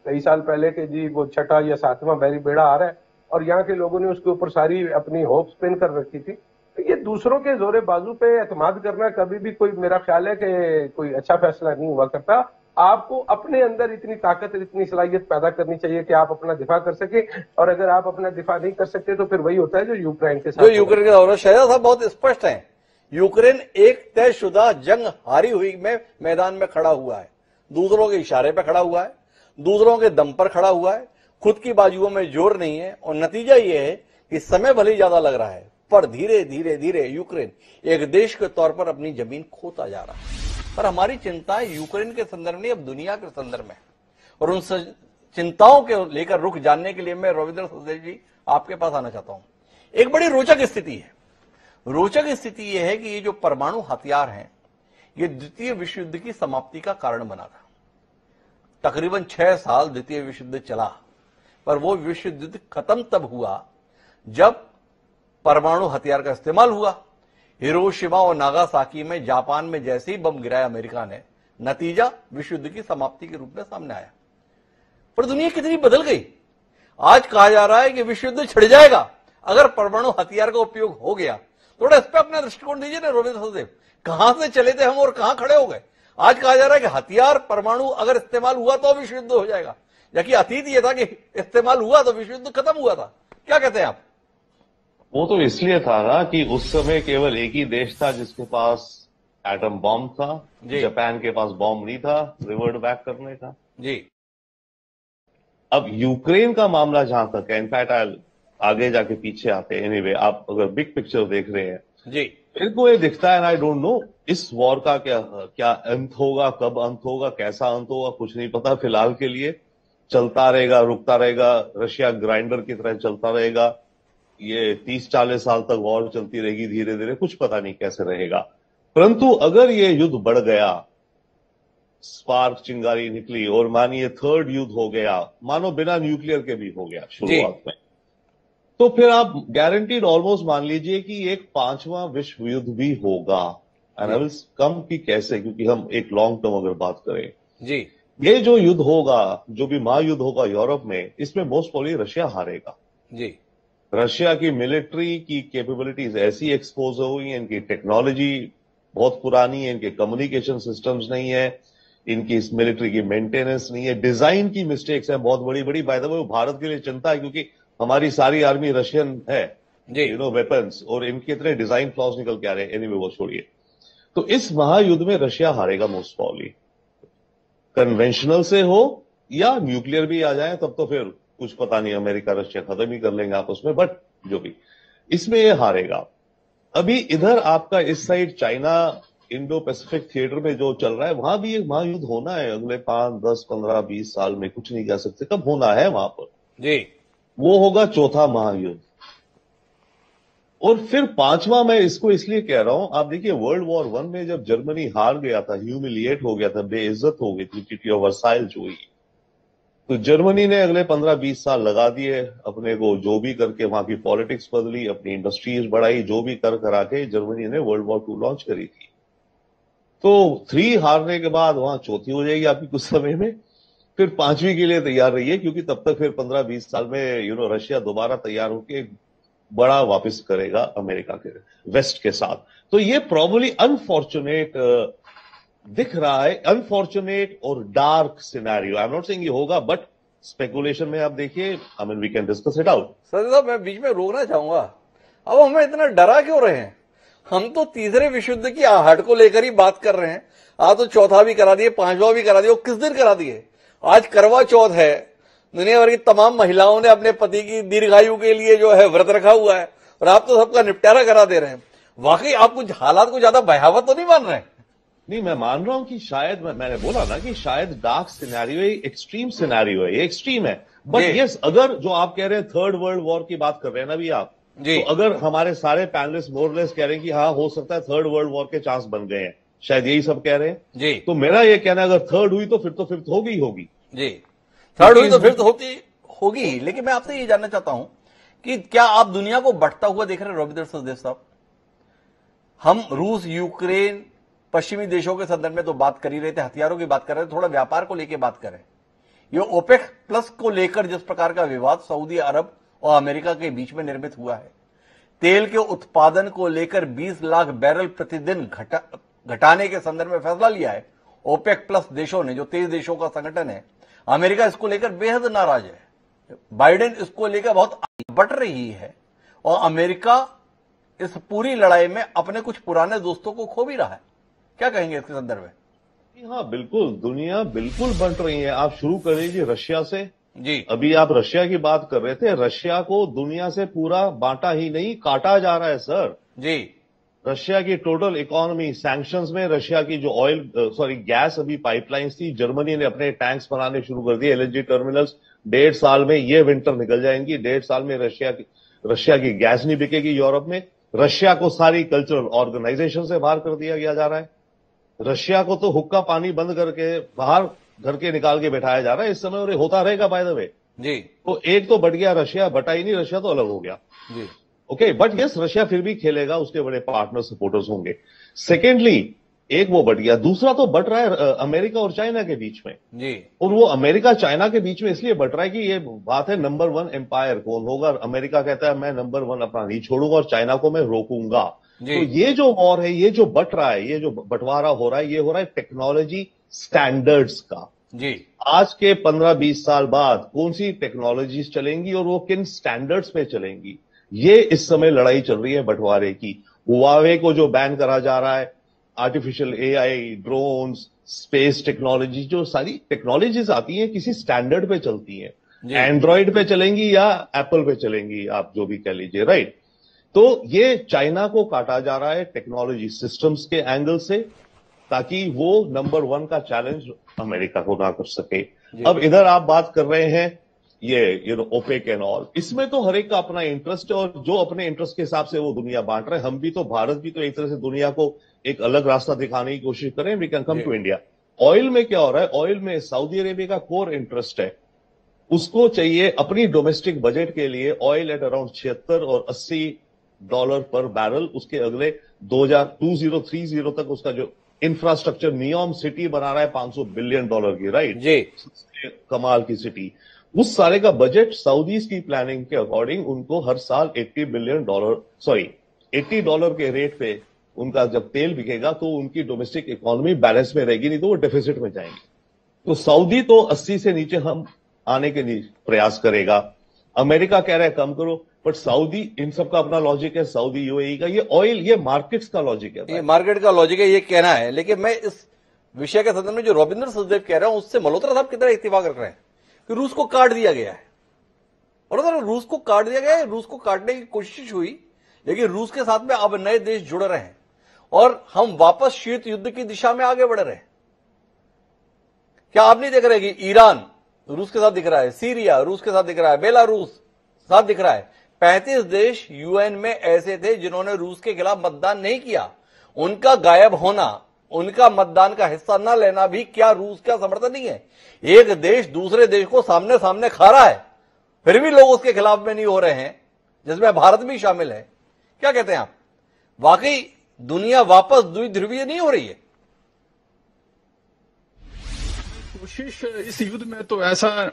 कई साल पहले कि जी वो 6वां या 7वां बैरी बेड़ा आ रहा है, और यहाँ के लोगों ने उसके ऊपर सारी अपनी होप स्पिन कर रखी थी। तो ये दूसरों के जोरे बाजू पे एतमाद करना कभी भी कोई, मेरा ख्याल है कि कोई अच्छा फैसला नहीं हुआ करता। आपको अपने अंदर इतनी ताकत, इतनी सलाहियत पैदा करनी चाहिए कि आप अपना दिफा कर सके, और अगर आप अपना दिफा नहीं कर सकते तो फिर वही होता है जो यूक्रेन के साथ, जो यूक्रेन का दौरा। शहजाद साहब बहुत स्पष्ट है, यूक्रेन एक तयशुदा जंग हारी हुई में मैदान में खड़ा हुआ है, दूसरों के इशारे पर खड़ा हुआ है, दूसरों के दम पर खड़ा हुआ है, खुद की बाजुओं में जोर नहीं है, और नतीजा ये है कि समय भले ही ज्यादा लग रहा है, पर धीरे धीरे धीरे यूक्रेन एक देश के तौर पर अपनी जमीन खोता जा रहा है। पर हमारी चिंताएं यूक्रेन के संदर्भ में, अब दुनिया के संदर्भ में, और उन चिंताओं के लेकर रुख जानने के लिए मैं रविंद्र सचदेव जी आपके पास आना चाहता हूं। एक बड़ी रोचक स्थिति है। रोचक स्थिति यह है कि ये जो परमाणु हथियार हैं, ये द्वितीय विश्व युद्ध की समाप्ति का कारण बना था। तकरीबन 6 साल द्वितीय विश्व युद्ध चला, पर वो विश्व युद्ध खत्म तब हुआ जब परमाणु हथियार का इस्तेमाल हुआ। हिरोशिमा और नागासाकी में जापान में जैसे ही बम गिराया अमेरिका ने, नतीजा विश्व युद्ध की समाप्ति के रूप में सामने आया। पर दुनिया कितनी बदल गई। आज कहा जा रहा है कि विश्व युद्ध छिड़ जाएगा अगर परमाणु हथियार का उपयोग हो गया। थोड़ा इस पर अपना दृष्टिकोण दीजिए ना रविंद्र सचदेव, कहां से चले थे हम और कहां खड़े हो गए। आज कहा जा रहा है कि हथियार परमाणु अगर इस्तेमाल हुआ तो विश्व युद्ध हो जाएगा, जबकि अतीत यह था कि इस्तेमाल हुआ तो विश्व युद्ध खत्म हुआ था। क्या कहते हैं आप? वो तो इसलिए था ना कि उस समय केवल एक ही देश था जिसके पास एटम बॉम्ब था। जापान के पास बॉम्ब नहीं था रिवर्ट बैक करने का। जी। अब यूक्रेन का मामला जहां तक है, इनफैक्ट आगे जाके पीछे आते हैं, एनीवे आप अगर बिग पिक्चर देख रहे हैं जी, मेरे को ये दिखता है, आई डोंट नो इस वॉर का क्या अंत होगा, कब अंत होगा, कैसा अंत होगा, कुछ नहीं पता। फिलहाल के लिए चलता रहेगा, रुकता रहेगा, रशिया ग्राइंडर की तरह चलता रहेगा। ये 30-40 साल तक वॉर चलती रहेगी धीरे धीरे, कुछ पता नहीं कैसे रहेगा। परंतु अगर ये युद्ध बढ़ गया, स्पार्क चिंगारी निकली और मानिए थर्ड युद्ध हो गया, मानो बिना न्यूक्लियर के भी हो गया शुरुआत में, तो फिर आप गारंटीड ऑलमोस्ट मान लीजिए कि एक 5वां विश्व युद्ध भी होगा। एंड कम की कैसे, क्योंकि हम एक लॉन्ग टर्म अगर बात करें जी, ये जो युद्ध होगा, जो भी महायुद्ध होगा यूरोप में, इसमें मोस्ट प्रोबेबली रशिया हारेगा। जी, रशिया की मिलिट्री की कैपेबिलिटीज ऐसी एक्सपोज हो गई है, इनकी टेक्नोलॉजी बहुत पुरानी है, इनके कम्युनिकेशन सिस्टम्स नहीं है, इनकी इस मिलिट्री की मेंटेनेंस नहीं है, डिजाइन की मिस्टेक्स है बहुत बड़ी बड़ी। बाय द वे भारत के लिए चिंता है क्योंकि हमारी सारी आर्मी रशियन है, वेपन्स, और इनके इतने डिजाइन फ्लॉज निकल के आ रहे हैं। एनीवे वो छोड़िए। तो इस महायुद्ध में रशिया हारेगा मोस्ट प्रोबेबली, कन्वेंशनल से हो या न्यूक्लियर भी आ जाए तब तो फिर कुछ पता नहीं, अमेरिका रशिया खत्म ही कर लेंगे आपस में, बट जो भी इसमें ये हारेगा। अभी इधर आपका इस side China Indo Pacific theatre में जो चल रहा है, वहां भी एक महायुद्ध होना है अगले 5, 10, 15, 20 साल में, कुछ नहीं कह सकते कब होना है वहां पर जी। वो होगा चौथा महायुद्ध। और फिर 5वां, मैं इसको इसलिए कह रहा हूं, आप देखिए वर्ल्ड वॉर 1 में जब जर्मनी हार गया था, ह्यूमिलिएट हो गया था, बेइज्जत हो गई थी, ट्रीटी ऑफ वर्साइल जो हुई, तो जर्मनी ने अगले 15-20 साल लगा दिए अपने को, जो भी करके वहां की पॉलिटिक्स बदली, अपनी इंडस्ट्रीज बढ़ाई, जो भी कर करा के जर्मनी ने वर्ल्ड वॉर 2 लॉन्च करी थी। तो 3 हारने के बाद वहां चौथी हो जाएगी आपकी कुछ समय में, फिर 5वीं के लिए तैयार रहिए, क्योंकि तब तक फिर 15-20 साल में रशिया दोबारा तैयार होकर बड़ा वापस करेगा अमेरिका के वेस्ट के साथ। तो ये प्रॉब्ली अनफॉर्चुनेट दिख रहा है, अनफॉर्चुनेट और dark scenario. I am not saying ये होगा, बट स्पेकुलेशन में आप देखिए, I mean we can discuss it out. Sir साहब, मैं बीच में रोकना चाहूंगा, अब हमें इतना डरा क्यों रहे हैं? हम तो तीसरे विश्व युद्ध की आहट को लेकर ही बात कर रहे हैं। आज तो चौथा भी करा दिए, पांचवा भी करा दिए, किस दिन करा दिए? आज करवा चौथ है, दुनिया भर की तमाम महिलाओं ने अपने पति की दीर्घायु के लिए जो है व्रत रखा हुआ है, और आप तो सबका निपटारा करा दे रहे हैं। वाकई आप कुछ हालात को ज्यादा भयावह तो नहीं मान रहे हैं? नहीं, मैं मान रहा हूं कि शायद मैंने बोला ना कि शायद डार्क सिनेरियो है, एक्सट्रीम सिनेरियो है, ये एक्सट्रीम है। बट यस, अगर जो आप कह रहे हैं थर्ड वर्ल्ड वॉर की बात कर रहे हैं ना भी आप, तो अगर हमारे सारे पैनलिस्ट मोरलेस कह रहे हैं कि हाँ हो सकता है थर्ड वर्ल्ड वॉर के चांस बन गए हैं, शायद यही सब कह रहे हैं जी, तो मेरा ये कहना है अगर थर्ड हुई तो फिफ्थ होगी होगी जी, थर्ड हुई तो फिफ्थ होगी। लेकिन मैं आपसे ये जानना चाहता हूं कि क्या आप दुनिया को बढ़ता हुआ देख रहे हैं रविंद्र सचदेव साहब? हम रूस, यूक्रेन, पश्चिमी देशों के संदर्भ में तो बात कर ही रहे थे, हथियारों की बात कर रहे थे, थोड़ा व्यापार को लेकर बात करें। ये ओपेक प्लस को लेकर जिस प्रकार का विवाद सऊदी अरब और अमेरिका के बीच में निर्मित हुआ है, तेल के उत्पादन को लेकर 20 लाख बैरल प्रतिदिन घटाने के संदर्भ में फैसला लिया है ओपेक प्लस देशों ने, जो 23 देशों का संगठन है। अमेरिका इसको लेकर बेहद नाराज है, बाइडेन इसको लेकर बहुत बट रही है, और अमेरिका इस पूरी लड़ाई में अपने कुछ पुराने दोस्तों को खो भी रहा है। क्या कहेंगे इसके संदर्भ में? हाँ बिल्कुल, दुनिया बिल्कुल बंट रही है। आप शुरू कर लीजिए रशिया से जी। अभी आप रशिया की बात कर रहे थे, रशिया को दुनिया से पूरा बांटा ही नहीं, काटा जा रहा है सर जी। रशिया की टोटल इकोनॉमी सैंक्शंस में, रशिया की जो गैस अभी पाइपलाइंस थी, जर्मनी ने अपने टैंक्स बनाने शुरू कर दिए, एलएनजी टर्मिनल्स। 1.5 साल में ये विंटर निकल जाएंगी, 1.5 साल में रशिया की गैस नहीं बिकेगी यूरोप में। रशिया को सारी कल्चरल ऑर्गेनाइजेशन से बाहर कर दिया गया जा रहा है। रशिया को तो हुक्का पानी बंद करके बाहर घर के निकाल के बैठाया जा रहा है इस समय, और ये होता रहेगा बाय द वे जी। तो एक तो बढ़ गया रशिया, बटा ही नहीं, रशिया तो अलग हो गया जी। ओके, बट यस रशिया फिर भी खेलेगा, उसके बड़े पार्टनर सपोर्टर्स होंगे। सेकेंडली एक वो बढ़ गया, दूसरा तो बढ़ रहा है अमेरिका और चाइना के बीच में जी। और वो अमेरिका चाइना के बीच में इसलिए बढ़ रहा है कि ये बात है नंबर 1 एम्पायर कौन होगा। अमेरिका कहता है मैं नंबर 1 अपना नहीं छोड़ूंगा और चाइना को मैं रोकूंगा। तो ये जो वॉर है, ये जो बट रहा है, ये जो बंटवारा हो रहा है, ये हो रहा है टेक्नोलॉजी स्टैंडर्ड्स का जी। आज के 15-20 साल बाद कौन सी टेक्नोलॉजीज चलेंगी और वो किन स्टैंडर्ड्स पे चलेंगी, ये इस समय लड़ाई चल रही है बंटवारे की। हुआवे को जो बैन करा जा रहा है, artificial AI, drones, space technology, जो सारी टेक्नोलॉजीज आती हैं किसी स्टैंडर्ड पे चलती हैं, एंड्रॉइड पे चलेंगी या एप्पल पे चलेंगी, आप जो भी कह लीजिए, राइट। तो ये चाइना को काटा जा रहा है टेक्नोलॉजी सिस्टम्स के एंगल से, ताकि वो नंबर 1 का चैलेंज अमेरिका को ना कर सके। अब इधर आप बात कर रहे हैं ये ओपेक एंड ऑल, इसमें तो हर एक का अपना इंटरेस्ट है और जो अपने इंटरेस्ट के हिसाब से वो दुनिया बांट रहे हैं। हम भी तो, भारत भी तो एक तरह से दुनिया को एक अलग रास्ता दिखाने की कोशिश करें। We can come to India. Oil में क्या हो रहा है, ऑयल में सऊदी अरेबिया का कोर इंटरेस्ट है, उसको चाहिए अपनी डोमेस्टिक बजट के लिए ऑयल एट अराउंड $76 और $80 पर बैरल। उसके अगले 2030 तक उसका जो इंफ्रास्ट्रक्चर नियोम सिटी बना रहा है $500 बिलियन की, राइट जी, कमाल की सिटी। उस सारे का बजट सऊदीज की प्लानिंग के अकॉर्डिंग उनको हर साल $80 के रेट पे उनका जब तेल बिकेगा तो उनकी डोमेस्टिक इकोनॉमी बैलेंस में रहेगी, नहीं तो वो डेफिसिट में जाएंगे। तो सऊदी तो 80 से नीचे हम आने के लिए प्रयास करेगा। अमेरिका कह रहा है कम करो, बट सऊदी, इन सब का अपना लॉजिक है, सऊदी यूएई का, ये ऑयल, ये मार्केट्स का लॉजिक है, ये मार्केट का लॉजिक है, ये कहना है। लेकिन मैं इस विषय के संदर्भ में जो रविंद्र सचदेव कह रहा हूं उससे मल्होत्रा साहब कितना इत्तेफाक रख रहे हैं कि रूस को काट दिया गया है। और रूस को काट दिया गया है, रूस को काटने की कोशिश हुई, लेकिन रूस के साथ में अब नए देश जुड़ रहे हैं और हम वापस शीत युद्ध की दिशा में आगे बढ़ रहे हैं। क्या आप नहीं देख रहे कि ईरान रूस के साथ दिख रहा है, सीरिया रूस के साथ दिख रहा है, बेलारूस साथ दिख रहा है। 35 देश यूएन में ऐसे थे जिन्होंने रूस के खिलाफ मतदान नहीं किया। उनका गायब होना, उनका मतदान का हिस्सा न लेना भी क्या रूस का समर्थन नहीं है? एक देश दूसरे देश को सामने सामने खा रहा है, फिर भी लोग उसके खिलाफ में नहीं हो रहे हैं, जिसमें भारत भी शामिल है। क्या कहते हैं आप? वाकई दुनिया वापस द्विध्रुवीय नहीं हो रही है? कोशिश इस युद्ध में तो ऐसा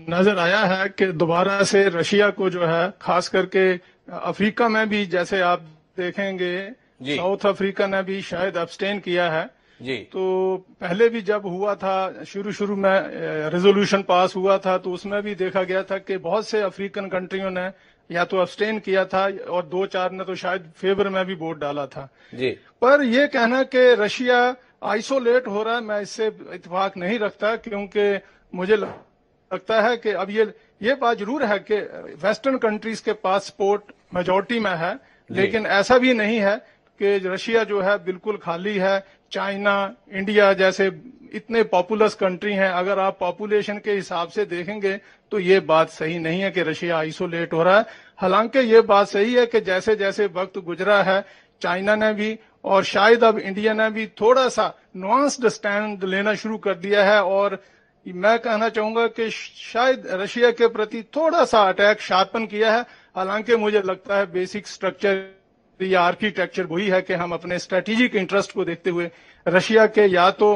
नजर आया है कि दोबारा से रशिया को जो है, खास करके अफ्रीका में भी, जैसे आप देखेंगे साउथ अफ्रीका ने भी शायद अब्सटेन किया है, जी। तो पहले भी जब हुआ था, शुरू में रेजोल्यूशन पास हुआ था, तो उसमें भी देखा गया था कि बहुत से अफ्रीकन कंट्रियों ने या तो अब्सटेन किया था और 2-4 ने तो शायद फेवर में भी वोट डाला था। जी। पर यह कहना कि रशिया आइसोलेट हो रहा है, मैं इससे इत्तेफाक नहीं रखता, क्योंकि मुझे लगता है कि अब ये बात जरूर है कि वेस्टर्न कंट्रीज के पास सपोर्ट मेजोरिटी में है, लेकिन ऐसा भी नहीं है कि रशिया जो है बिल्कुल खाली है। चाइना, इंडिया जैसे इतने पॉपुलस कंट्री हैं, अगर आप पॉपुलेशन के हिसाब से देखेंगे तो ये बात सही नहीं है कि रशिया आइसोलेट हो रहा है। हालांकि ये बात सही है कि जैसे जैसे वक्त गुजरा है, चाइना ने भी और शायद अब इंडिया ने भी थोड़ा सा नुआंस्ड स्टैंड लेना शुरू कर दिया है, और मैं कहना चाहूंगा कि शायद रशिया के प्रति थोड़ा सा अटैक शार्पन किया है। हालांकि मुझे लगता है बेसिक स्ट्रक्चर या आर्किटेक्चर वही है कि हम अपने स्ट्रेटेजिक इंटरेस्ट को देखते हुए रशिया के या तो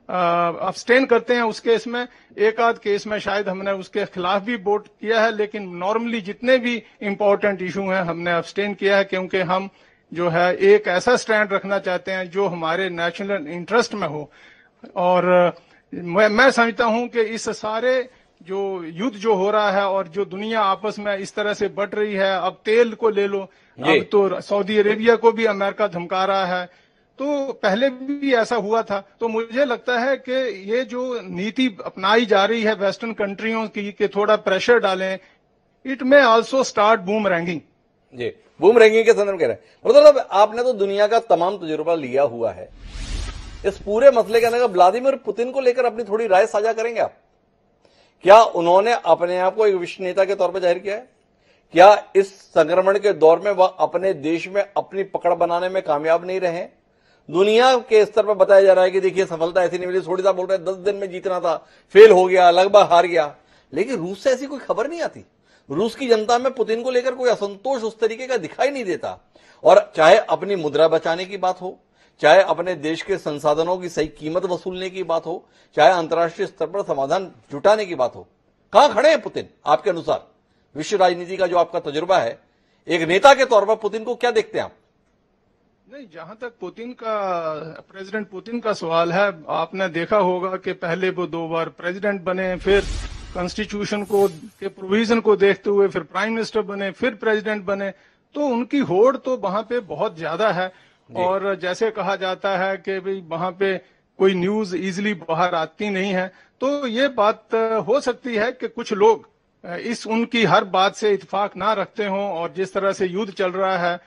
अब्सटेन करते हैं उस केस में, एक आध केस में शायद हमने उसके खिलाफ भी वोट किया है, लेकिन नॉर्मली जितने भी इंपॉर्टेंट इशू हैं हमने अब्सटेन किया है, क्योंकि हम जो है एक ऐसा स्टैंड रखना चाहते हैं जो हमारे नेशनल इंटरेस्ट में हो। और मैं समझता हूं कि इस सारे जो युद्ध जो हो रहा है और जो दुनिया आपस में इस तरह से बढ़ रही है, अब तेल को ले लो, अब तो सऊदी अरेबिया को भी अमेरिका धमका रहा है, तो पहले भी ऐसा हुआ था। तो मुझे लगता है कि ये जो नीति अपनाई जा रही है वेस्टर्न कंट्रियों की कि थोड़ा प्रेशर डालें, it may also start boom ranking. जी, बूम रैंकिंग के संदर्भ कह रहे हैं। मतलब आपने तो दुनिया का तमाम तजुर्बा लिया हुआ है, इस पूरे मसले के अंदर व्लादिमीर पुतिन को लेकर अपनी थोड़ी राय साझा करेंगे आप? क्या उन्होंने अपने आप को एक विश्व नेता के तौर पर जाहिर किया है? क्या इस संक्रमण के दौर में वह अपने देश में अपनी पकड़ बनाने में कामयाब नहीं रहे? दुनिया के स्तर पर बताया जा रहा है कि देखिए सफलता ऐसी नहीं मिली, थोड़ी सा बोल रहे 10 दिन में जीतना था, फेल हो गया, लगभग हार गया। लेकिन रूस से ऐसी कोई खबर नहीं आती। रूस की जनता में पुतिन को लेकर कोई असंतोष उस तरीके का दिखाई नहीं देता। और चाहे अपनी मुद्रा बचाने की बात हो, चाहे अपने देश के संसाधनों की सही कीमत वसूलने की बात हो, चाहे अंतर्राष्ट्रीय स्तर पर समाधान जुटाने की बात हो, कहां खड़े हैं पुतिन आपके अनुसार? विश्व राजनीति का जो आपका तजुर्बा है, एक नेता के तौर पर पुतिन को क्या देखते हैं आप? नहीं, जहां तक प्रेसिडेंट पुतिन का सवाल है, आपने देखा होगा कि पहले वो 2 बार प्रेसिडेंट बने, फिर कॉन्स्टिट्यूशन को के प्रोविजन को देखते हुए फिर प्राइम मिनिस्टर बने, फिर प्रेसिडेंट बने, तो उनकी होड़ तो वहां पे बहुत ज्यादा है। और जैसे कहा जाता है कि भाई वहां पे कोई न्यूज इजीली बाहर आती नहीं है, तो ये बात हो सकती है कि कुछ लोग इस उनकी हर बात से इत्तेफाक ना रखते हों। और जिस तरह से युद्ध चल रहा है,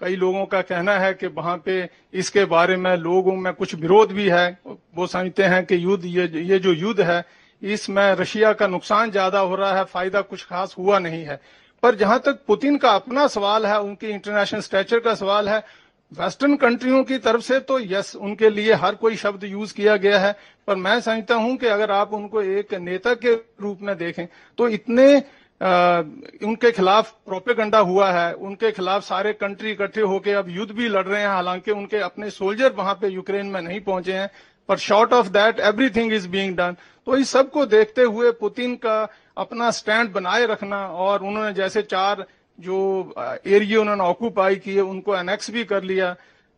कई लोगों का कहना है कि वहां पे इसके बारे में लोगों में कुछ विरोध भी है। वो समझते हैं कि युद्ध ये जो युद्ध है इसमें रशिया का नुकसान ज्यादा हो रहा है, फायदा कुछ खास हुआ नहीं है। पर जहां तक पुतिन का अपना सवाल है, उनकी इंटरनेशनल स्टेचर का सवाल है, वेस्टर्न कंट्रियों की तरफ से तो यस, उनके लिए हर कोई शब्द यूज किया गया है। पर मैं समझता हूं कि अगर आप उनको एक नेता के रूप में देखें तो इतने उनके खिलाफ प्रोपेगेंडा हुआ है, उनके खिलाफ सारे कंट्री इकट्ठे होकर अब युद्ध भी लड़ रहे हैं। हालांकि उनके अपने सोल्जर वहां पे यूक्रेन में नहीं पहुंचे हैं, पर short of that everything is being done. तो इस सब को देखते हुए पुतिन का अपना स्टैंड बनाए रखना, और उन्होंने जैसे 4 जो एरिया उन्होंने ऑक्यूपाई किए उनको एनेक्स भी कर लिया,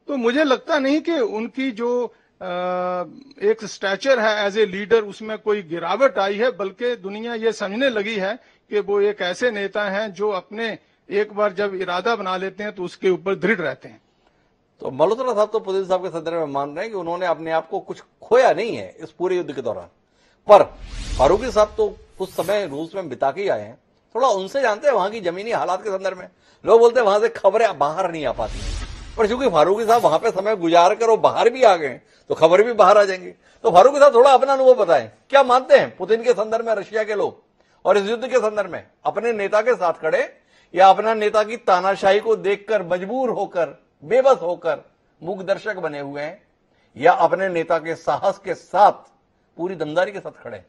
तो मुझे लगता नहीं कि उनकी जो एक स्टैचर है एज ए लीडर उसमें कोई गिरावट आई है, बल्कि दुनिया ये समझने लगी है कि वो एक ऐसे नेता हैं जो अपने एक बार जब इरादा बना लेते हैं तो उसके ऊपर दृढ़ रहते हैं। तो मल्होत्रा साहब तो पुतिन साहब के संदर्भ में मान रहे हैं कि उन्होंने अपने आप को कुछ खोया नहीं है इस पूरे युद्ध के दौरान। पर फारूकी साहब तो कुछ समय रूस में बिता के आए हैं, थोड़ा उनसे जानते हैं वहां की जमीनी हालात के संदर्भ में। लोग बोलते हैं वहां से खबरें बाहर नहीं आ पाती, पर चूंकि फारूकी साहब वहां पे समय गुजार कर वो बाहर भी आ गए तो खबर भी बाहर आ जाएंगी। तो फारूकी साहब थोड़ा अपना अनुभव बताएं, क्या मानते हैं पुतिन के संदर्भ में रशिया के लोग, और इस युद्ध के संदर्भ में अपने नेता के साथ खड़े या अपना नेता की तानाशाही को देखकर मजबूर होकर, बेबस होकर मूक दर्शक बने हुए हैं, या अपने नेता के साहस के साथ पूरी दमदारी के साथ खड़े?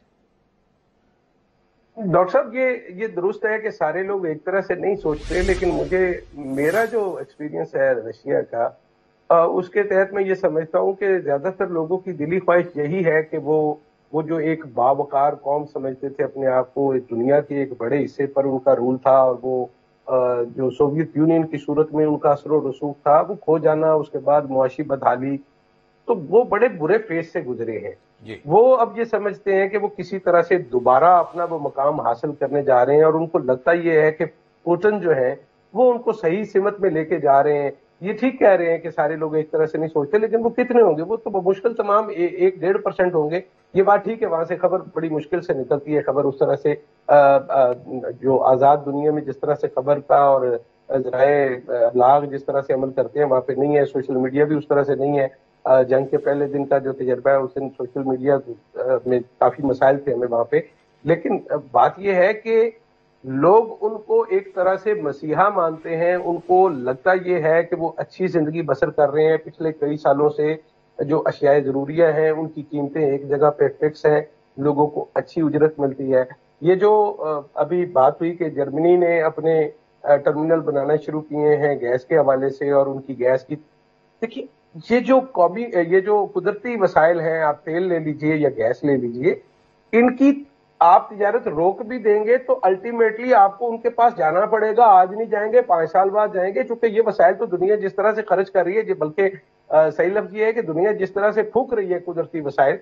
डॉक्टर साहब, ये दुरुस्त है कि सारे लोग एक तरह से नहीं सोचते, लेकिन मेरा जो एक्सपीरियंस है रशिया का, उसके तहत मैं ये समझता हूँ कि ज्यादातर लोगों की दिली ख्वाहिश यही है कि वो जो एक बावकार कौम समझते थे अपने आप को, दुनिया के एक बड़े हिस्से पर उनका रूल था, और वो जो सोवियत यूनियन की सूरत में उनका असर और रसूख था, वो खो जाना, उसके बाद मुआशी बदहाली। तो वो बड़े बुरे फेज से गुजरे हैं। जी। वो अब ये समझते हैं कि वो किसी तरह से दोबारा अपना वो मकाम हासिल करने जा रहे हैं, और उनको लगता ये है कि पुतिन जो है वो उनको सही सिमत में लेके जा रहे हैं। ये ठीक कह रहे हैं कि सारे लोग एक तरह से नहीं सोचते, लेकिन वो कितने होंगे? वो तो मुश्किल तमाम 1-1.5% होंगे। ये बात ठीक है, वहां से खबर बड़ी मुश्किल से निकलती है। खबर उस तरह से जो आजाद दुनिया में जिस तरह से खबर का और जराए जिस तरह से अमल करते हैं वहां पे नहीं है। सोशल मीडिया भी उस तरह से नहीं है। जंग के पहले दिन का जो तजर्बा है उस दिन सोशल मीडिया में काफी मसाइल थे हमें वहां पे। लेकिन बात यह है कि लोग उनको एक तरह से मसीहा मानते हैं। उनको लगता ये है कि वो अच्छी जिंदगी बसर कर रहे हैं। पिछले कई सालों से जो अशियाए जरूरिया हैं उनकी कीमतें एक जगह पे फिक्स हैं, लोगों को अच्छी उजरत मिलती है। ये जो अभी बात हुई कि जर्मनी ने अपने टर्मिनल बनाना शुरू किए हैं गैस के हवाले से, और उनकी गैस की, देखिए ये जो कुदरती वसाइल हैं, आप तेल ले लीजिए या गैस ले लीजिए, इनकी आप तिजारत रोक भी देंगे तो अल्टीमेटली आपको उनके पास जाना पड़ेगा। आज नहीं जाएंगे, 5 साल बाद जाएंगे, क्योंकि ये वसाइल तो दुनिया जिस तरह से खर्च कर रही है, बल्कि सही लफ्ज ये है कि दुनिया जिस तरह से फूक रही है कुदरती वसाइल,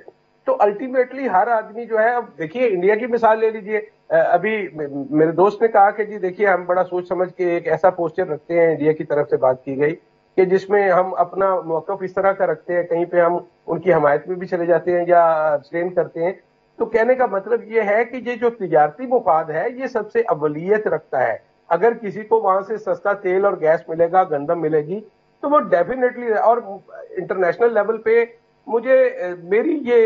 तो अल्टीमेटली हर आदमी जो है, अब देखिए इंडिया की मिसाल ले लीजिए। अभी मेरे दोस्त ने कहा कि जी देखिए हम बड़ा सोच समझ के एक ऐसा पोस्टर रखते हैं, इंडिया की तरफ से बात की गई कि जिसमें हम अपना मौक़िफ़ इस तरह का रखते हैं, कहीं पे हम उनकी हमायत में भी चले जाते हैं या अब्सटेन करते हैं। तो कहने का मतलब ये है कि ये जो तिजारती मुफाद है ये सबसे अवलियत रखता है। अगर किसी को वहां से सस्ता तेल और गैस मिलेगा, गंदम मिलेगी, तो वो डेफिनेटली, और इंटरनेशनल लेवल पे मेरी ये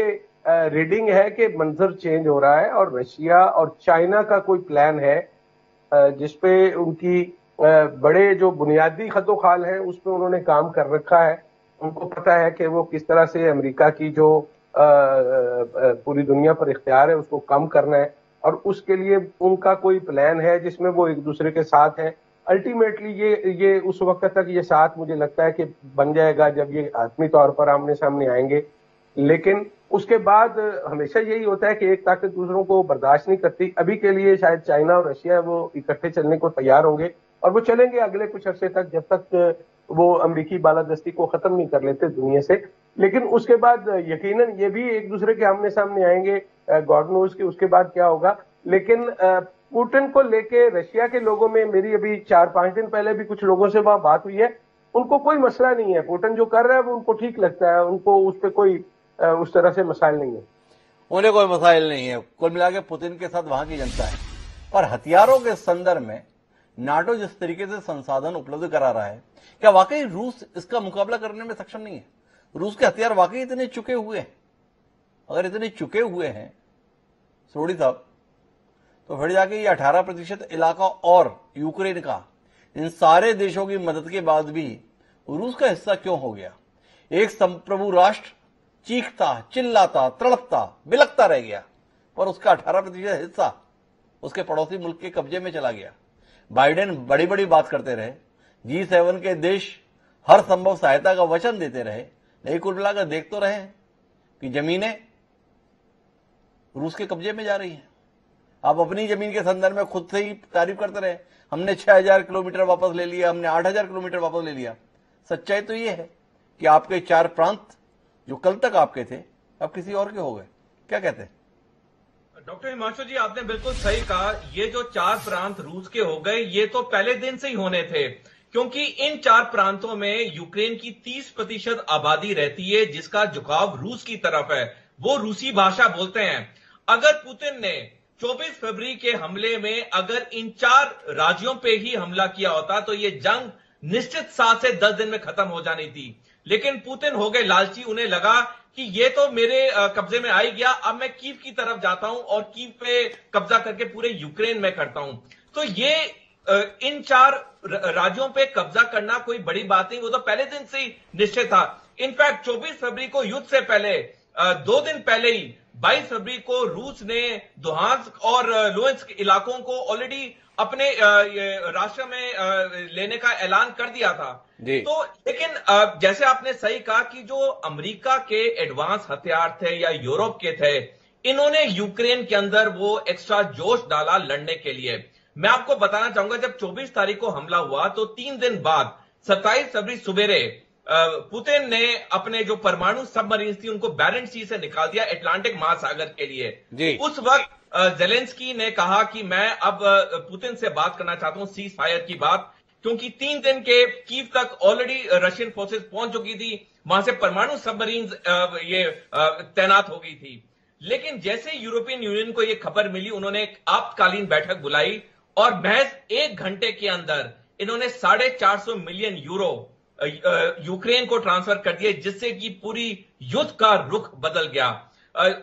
रीडिंग है कि मंजर चेंज हो रहा है, और रशिया और चाइना का कोई प्लान है जिसपे उनकी बड़े जो बुनियादी खतो खाल हैं उस पर उन्होंने काम कर रखा है। उनको पता है कि वो किस तरह से अमेरिका की जो पूरी दुनिया पर इख्तियार है उसको कम करना है, और उसके लिए उनका कोई प्लान है जिसमें वो एक दूसरे के साथ हैं। अल्टीमेटली ये उस वक्त तक ये साथ मुझे लगता है कि बन जाएगा जब ये आत्मी तौर पर आमने सामने आएंगे। लेकिन उसके बाद हमेशा यही होता है कि एक ताकत दूसरों को बर्दाश्त नहीं करती। अभी के लिए शायद चाइना और रशिया वो इकट्ठे चलने को तैयार होंगे, और वो चलेंगे अगले कुछ अर्से तक, जब तक वो अमेरिकी बालादस्ती को खत्म नहीं कर लेते दुनिया से। लेकिन उसके बाद यकीनन ये भी एक दूसरे के आमने सामने आएंगे। गॉड नोज कि उसके बाद क्या होगा। लेकिन पुतिन को लेके रशिया के लोगों में, मेरी अभी 4-5 दिन पहले भी कुछ लोगों से वहां बात हुई है, उनको कोई मसला नहीं है। पुतिन जो कर रहा है वो उनको ठीक लगता है, उनको उस पर कोई उस तरह से मसाइल नहीं है। उन्हें कोई मसाइल नहीं है। कुल मिला के पुतिन के साथ वहां की जनता है। पर हथियारों के संदर्भ में नाटो जिस तरीके से संसाधन उपलब्ध करा रहा है, क्या वाकई रूस इसका मुकाबला करने में सक्षम नहीं है? रूस के हथियार वाकई इतने चुके हुए हैं? अगर इतने चुके हुए हैं सोडी साहब, तो फिर जाके ये 18% इलाका और यूक्रेन का इन सारे देशों की मदद के बाद भी रूस का हिस्सा क्यों हो गया? एक संप्रभु राष्ट्र चीखता, चिल्लाता, तड़पता, बिलखता रह गया, पर उसका 18% हिस्सा उसके पड़ोसी मुल्क के कब्जे में चला गया। बाइडेन बड़ी बड़ी बात करते रहे, G7 के देश हर संभव सहायता का वचन देते रहे, नहीं कुल मिलाकर देख तो रहे हैं कि जमीनें रूस के कब्जे में जा रही हैं। आप अपनी जमीन के संदर्भ में खुद से ही तारीफ करते रहे, हमने 6000 किलोमीटर वापस ले लिया, हमने 8000 किलोमीटर वापस ले लिया। सच्चाई तो ये है कि आपके 4 प्रांत जो कल तक आपके थे अब किसी और के हो गए। क्या कहते हैं डॉक्टर हिमांशु जी? आपने बिल्कुल सही कहा। ये जो 4 प्रांत रूस के हो गए, ये तो पहले दिन से ही होने थे, क्योंकि इन 4 प्रांतों में यूक्रेन की 30% आबादी रहती है जिसका झुकाव रूस की तरफ है। वो रूसी भाषा बोलते हैं। अगर पुतिन ने 24 फरवरी के हमले में अगर इन 4 राज्यों पे ही हमला किया होता तो ये जंग निश्चित 7 से 10 दिन में खत्म हो जानी थी। लेकिन पुतिन हो गए लालची। उन्हें लगा कि ये तो मेरे कब्जे में आ ही गया, अब मैं कीव की तरफ जाता हूं और कीव पे कब्जा करके पूरे यूक्रेन में करता हूं। तो ये इन 4 राज्यों पे कब्जा करना कोई बड़ी बात नहीं, वो तो पहले दिन से ही निश्चित था। इनफैक्ट 24 फरवरी को युद्ध से पहले 2 दिन पहले ही 22 फरवरी को रूस ने दुहान्स्क और लुहांस्क इलाकों को ऑलरेडी अपने राष्ट्र में लेने का ऐलान कर दिया था। तो लेकिन जैसे आपने सही कहा कि जो अमेरिका के एडवांस हथियार थे या यूरोप के थे, इन्होंने यूक्रेन के अंदर वो एक्स्ट्रा जोश डाला लड़ने के लिए। मैं आपको बताना चाहूंगा, जब 24 तारीख को हमला हुआ तो 3 दिन बाद 27 फरवरी सुबेरे पुतिन ने अपने जो परमाणु सबमरीन थी उनको बैरेंट सी से निकाल दिया अटलांटिक महासागर के लिए। उस वक्त जेलेंस्की ने कहा कि मैं अब पुतिन से बात करना चाहता हूं सीज फायर की बात, क्योंकि 3 दिन के कीव तक ऑलरेडी रशियन फोर्सेस पहुंच चुकी थी, वहां से परमाणु सबमरीन ये तैनात हो गई थी। लेकिन जैसे यूरोपियन यूनियन को ये खबर मिली, उन्होंने एक आपातकालीन बैठक बुलाई और महज 1 घंटे के अंदर इन्होंने 450 मिलियन यूरो यूक्रेन को ट्रांसफर कर दिए, जिससे कि पूरी युद्ध का रुख बदल गया।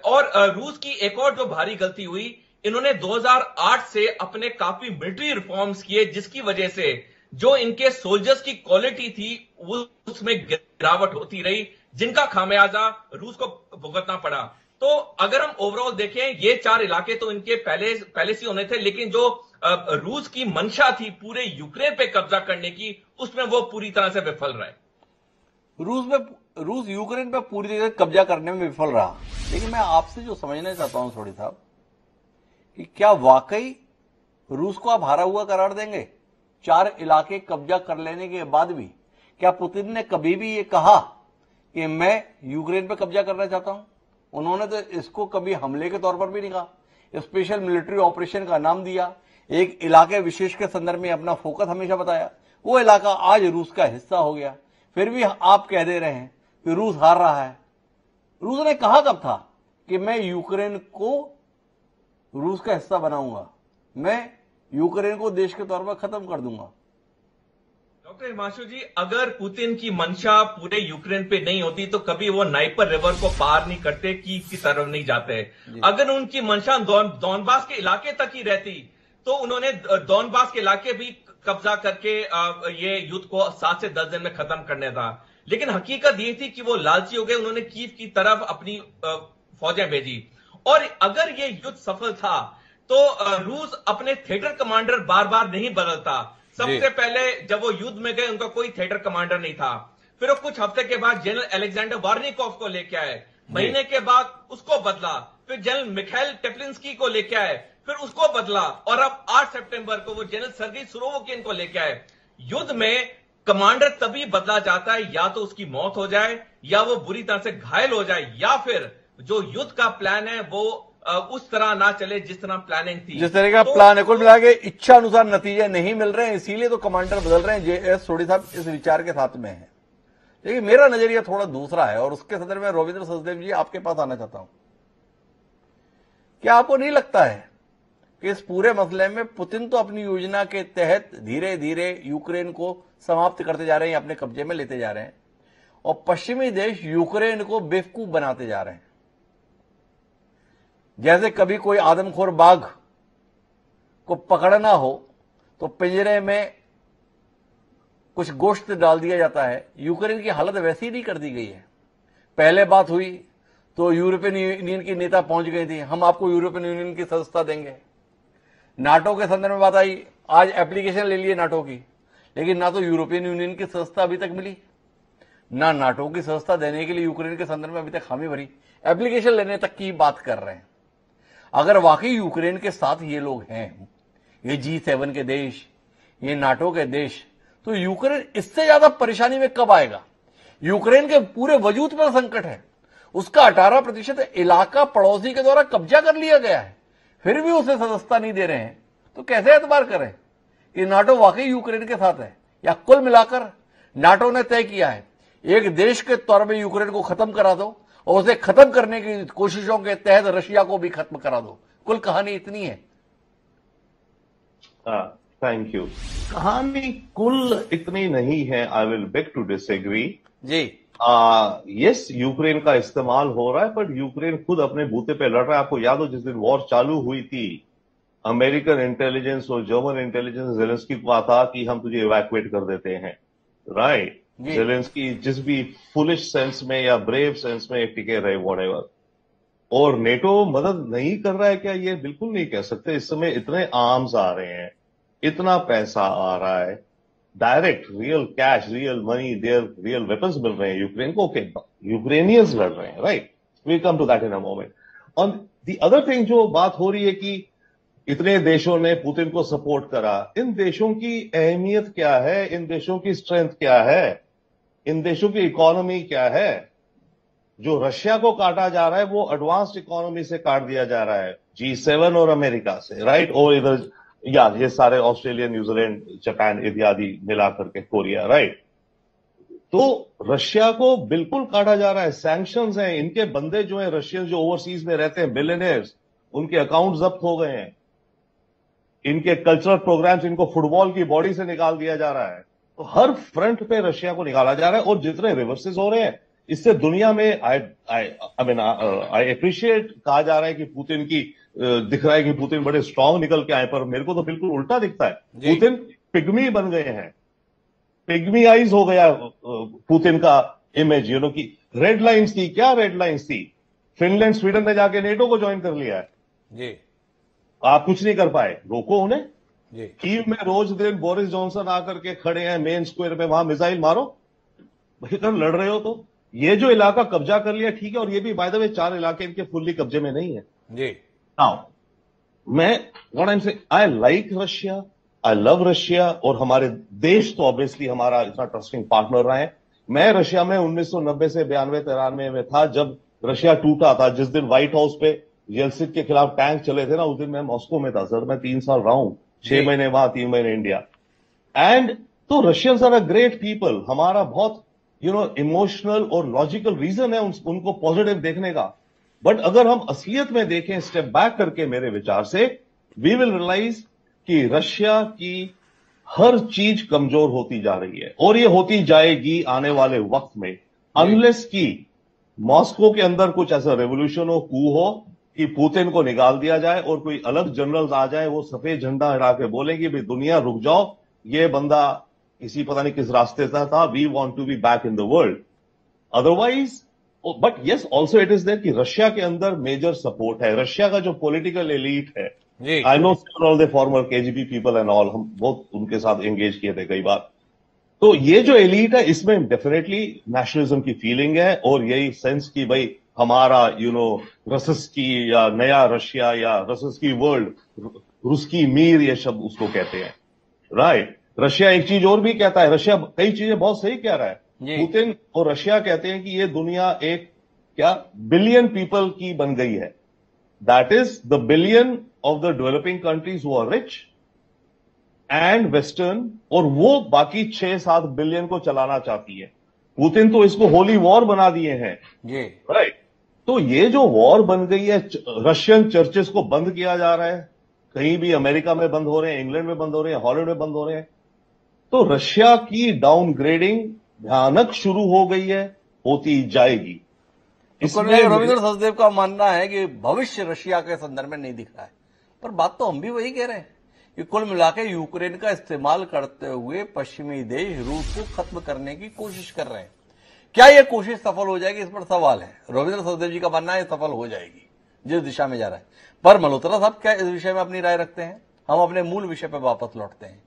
और रूस की एक और जो भारी गलती हुई, इन्होंने 2008 से अपने काफी मिलिट्री रिफॉर्म्स किए, जिसकी वजह से जो इनके सोल्जर्स की क्वालिटी थी उसमें गिरावट होती रही, जिनका खामियाजा रूस को भुगतना पड़ा। तो अगर हम ओवरऑल देखें, ये 4 इलाके तो इनके पहले से होने थे, लेकिन जो रूस की मंशा थी पूरे यूक्रेन पे कब्जा करने की, उसमें वो पूरी तरह से विफल रहे। रूस यूक्रेन पे पूरी तरह से कब्जा करने में विफल रहा। लेकिन मैं आपसे जो समझना चाहता हूं थोड़ी साहब, कि क्या वाकई रूस को आप हारा हुआ करार देंगे 4 इलाके कब्जा कर लेने के बाद भी? क्या पुतिन ने कभी भी ये कहा कि मैं यूक्रेन पे कब्जा करना चाहता हूं? उन्होंने तो इसको कभी हमले के तौर पर भी नहीं कहा। स्पेशल मिलिट्री ऑपरेशन का नाम दिया, एक इलाके विशेष के संदर्भ में अपना फोकस हमेशा बताया। वो इलाका आज रूस का हिस्सा हो गया, फिर भी आप कह दे रहे हैं कि रूस हार रहा है। रूस ने कहा कब था कि मैं यूक्रेन को रूस का हिस्सा बनाऊंगा, मैं यूक्रेन को देश के तौर पर खत्म कर दूंगा? डॉक्टर हिमांशु जी, अगर पुतिन की मंशा पूरे यूक्रेन पे नहीं होती तो कभी वो नाइपर रिवर को पार नहीं करते, कीव की तरफ नहीं जाते। अगर उनकी मंशा डोनबास के इलाके तक ही रहती तो उन्होंने डोनबास के इलाके भी कब्जा करके ये युद्ध को 7 से 10 दिन में खत्म करने था। लेकिन हकीकत ये थी कि वो लालची हो गए, उन्होंने कीव की तरफ अपनी फौजें भेजी। और अगर ये युद्ध सफल था तो रूस अपने थिएटर कमांडर बार बार नहीं बदलता। सबसे पहले जब वो युद्ध में गए, उनका कोई थिएटर कमांडर नहीं था। फिर वो कुछ हफ्ते के बाद जनरल अलेक्जेंडर वार्निकोव को लेके आए, महीने के बाद उसको बदला, फिर जनरल मिखाइल टेप्लिंस्की को लेके आए, फिर उसको बदला, और अब 8 सितंबर को वो जनरल सर्गेई सुरोविकिन को लेके आए। युद्ध में कमांडर तभी बदला जाता है या तो उसकी मौत हो जाए, या वो बुरी तरह से घायल हो जाए, या फिर जो युद्ध का प्लान है वो उस तरह ना चले जिस तरह प्लानिंग थी, जिस तरह का प्लान है। कुल मिला के इच्छा अनुसार नतीजे नहीं मिल रहे हैं, इसीलिए तो कमांडर बदल रहे हैं। JS सोढी साहब इस विचार के साथ में है। लेकिन मेरा नजरिया थोड़ा दूसरा है, और उसके संदर्भ में रविंद्र सचदेव जी आपके पास आना चाहता हूं। क्या आपको नहीं लगता है कि इस पूरे मसले में पुतिन तो अपनी योजना के तहत धीरे धीरे यूक्रेन को समाप्त करते जा रहे हैं, अपने कब्जे में लेते जा रहे हैं, और पश्चिमी देश यूक्रेन को बेवकूफ बनाते जा रहे हैं? जैसे कभी कोई आदमखोर बाघ को पकड़ना हो तो पिंजरे में कुछ गोश्त डाल दिया जाता है, यूक्रेन की हालत वैसी ही नहीं कर दी गई है। पहले बात हुई तो यूरोपियन यूनियन की नेता पहुंच गई थी, हम आपको यूरोपियन यूनियन की सदस्यता देंगे। नाटो के संदर्भ में बात आई, आज एप्लीकेशन ले लिए नाटो की, लेकिन ना तो यूरोपियन यूनियन की सदस्यता अभी तक मिली, ना नाटो की सदस्यता देने के लिए यूक्रेन के संदर्भ में अभी तक हामी भरी, एप्लीकेशन लेने तक की बात कर रहे हैं। अगर वाकई यूक्रेन के साथ ये लोग हैं, ये G7 के देश, ये नाटो के देश, तो यूक्रेन इससे ज्यादा परेशानी में कब आएगा? यूक्रेन के पूरे वजूद पर संकट है, उसका 18% इलाका पड़ोसी के द्वारा कब्जा कर लिया गया है, फिर भी उसे सदस्यता नहीं दे रहे हैं। तो कैसे एतबार करें कि नाटो वाकई यूक्रेन के साथ है? या कुल मिलाकर नाटो ने तय किया है एक देश के तौर पर यूक्रेन को खत्म करा दो, और उसे खत्म करने की कोशिशों के तहत रशिया को भी खत्म करा दो। कुल कहानी इतनी है। Thank you. कहानी कुल इतनी नहीं है। I will beg to disagree जी। यस, यूक्रेन का इस्तेमाल हो रहा है, बट यूक्रेन खुद अपने बूते पे लड़ रहा है। आपको याद हो जिस दिन वॉर चालू हुई थी, अमेरिकन इंटेलिजेंस और जर्मन इंटेलिजेंस जेलेंस्की को कहा था कि हम तुझे इवैक्यूएट कर देते हैं, राइट? जेलेंस्की जिस भी फुलिश सेंस में या ब्रेव सेंस में टिके रहे, व्हाटएवर। और नेटो मदद नहीं कर रहा है क्या? ये बिल्कुल नहीं कह सकते। इस समय इतने आर्म्स आ रहे हैं, इतना पैसा आ रहा है, direct real cash, real money, there real weapons मिल रहे हैं यूक्रेन को। ओके, यूक्रेनियंस लड़ रहे हैं, right? We come to that in a moment. On the other thing, जो बात हो रही है कि इतने देशों ने पुतिन को सपोर्ट करा, इन देशों की अहमियत क्या है? इन देशों की स्ट्रेंथ क्या है? इन देशों की इकोनॉमी क्या है? जो रशिया को काटा जा रहा है वो एडवांस्ड इकोनॉमी से काट दिया जा रहा है, G7 और अमेरिका से, राइट? और इधर ये सारे ऑस्ट्रेलिया, न्यूजीलैंड, जापान इत्यादि मिलाकर के, कोरिया, राइट? तो रशिया को बिल्कुल काटा जा रहा है, सैंक्शंस हैं, इनके बंदे जो हैं रशियन जो ओवरसीज में रहते हैं, बिलियनियर्स, उनके अकाउंट जब्त हो गए हैं, इनके कल्चरल प्रोग्राम्स, इनको फुटबॉल की बॉडी से निकाल दिया जा रहा है। तो हर फ्रंट पे रशिया को निकाला जा रहा है, और जितने रिवर्सेस हो रहे हैं इससे दुनिया में आई अप्रिशिएट कहा जा रहा है कि पुतिन की दिख रहा है कि पुतिन बड़े स्ट्रांग निकल के आए, पर मेरे को तो बिल्कुल उल्टा दिखता है। पुतिन पिग्मी बन गए हैं, पिग्मी आइज हो गया पुतिन का इमेज, यू नो की रेड लाइंस थी, क्या रेड लाइंस थी? फिनलैंड, स्वीडन ने जाके नेटो को ज्वाइन कर लिया है जी, आप कुछ नहीं कर पाए, रोको उन्हें। जी, कीव में रोज दिन बोरिस जॉनसन आकर के खड़े हैं मेन स्क्वायर में, वहां मिसाइल मारो, भाई कर लड़ रहे हो तो। ये जो इलाका कब्जा कर लिया, ठीक है, और ये भी बाय द वे 4 इलाके इनके फुल्ली कब्जे में नहीं है जी। नाउ मैं what I am saying, I like Russia, I love Russia, और हमारे देश तो ऑब्वियसली हमारा इतना ट्रस्टिंग पार्टनर रहा है। मैं रशिया में 1990 से 92-93 में था, जब रशिया टूटा था, जिस दिन व्हाइट हाउस पे येल्सिन के खिलाफ टैंक चले थे ना, उस दिन मैं मॉस्को में था सर। मैं 3 साल रहा हूं, 6 महीने वहां, 3 महीने इंडिया। एंड तो Russians are a great people. हमारा बहुत इमोशनल और लॉजिकल रीजन है उनको पॉजिटिव देखने का। बट अगर हम असलियत में देखें, स्टेप बैक करके, मेरे विचार से वी विल रियलाइज कि रशिया की हर चीज कमजोर होती जा रही है, और ये होती जाएगी आने वाले वक्त में, अनलेस की मॉस्को के अंदर कुछ ऐसा रेवोल्यूशन हो, कू हो, कि पुतिन को निकाल दिया जाए और कोई अलग जनरल्स आ जाए, वो सफेद झंडा हटा के बोलेंगे भाई दुनिया रुक जाओ, ये बंदा इसी पता नहीं किस रास्ते से था, we want to be back in the world. Otherwise, but yes also it is there कि रशिया के अंदर मेजर सपोर्ट है। रशिया का जो पॉलिटिकल एलिट है, I know all the former KGB people and all, हम बहुत उनके साथ एंगेज किए थे कई बार। तो ये जो एलिट है, इसमें डेफिनेटली नेशनलिज्म की फीलिंग है, और यही सेंस की भाई हमारा रसस्की या नया रशिया या रसस्की वर्ल्ड, रुस्की मीर, ये शब्द उसको कहते हैं, राइट? रशिया एक चीज और भी कहता है, रशिया कई चीजें बहुत सही कह रहा है। पुतिन और रशिया कहते हैं कि ये दुनिया एक क्या बिलियन पीपल की बन गई है, that is the billion of the developing countries who are rich and western, और वो बाकी 6-7 बिलियन को चलाना चाहती है। पुतिन तो इसको होली वॉर बना दिए हैं, राइट? तो ये जो वॉर बन गई है, रशियन चर्चेस को बंद किया जा रहा है, कहीं भी अमेरिका में बंद हो रहे हैं, इंग्लैंड में बंद हो रहे हैं, हॉलैंड में बंद हो रहे हैं। तो रशिया की डाउनग्रेडिंग भयानक शुरू हो गई है, होती जाएगी। इसमें रविंद्र सचदेव का मानना है कि भविष्य रशिया के संदर्भ में नहीं दिख रहा है, पर बात तो हम भी वही कह रहे हैं कि कुल मिलाकर यूक्रेन का इस्तेमाल करते हुए पश्चिमी देश रूस को खत्म करने की कोशिश कर रहे हैं। क्या यह कोशिश सफल हो जाएगी, इस पर सवाल है। रविंद्र सचदेव जी का मानना है सफल हो जाएगी जिस दिशा में जा रहा है। पर मल्होत्रा साहब क्या इस विषय में अपनी राय रखते हैं? हम अपने मूल विषय पर वापस लौटते हैं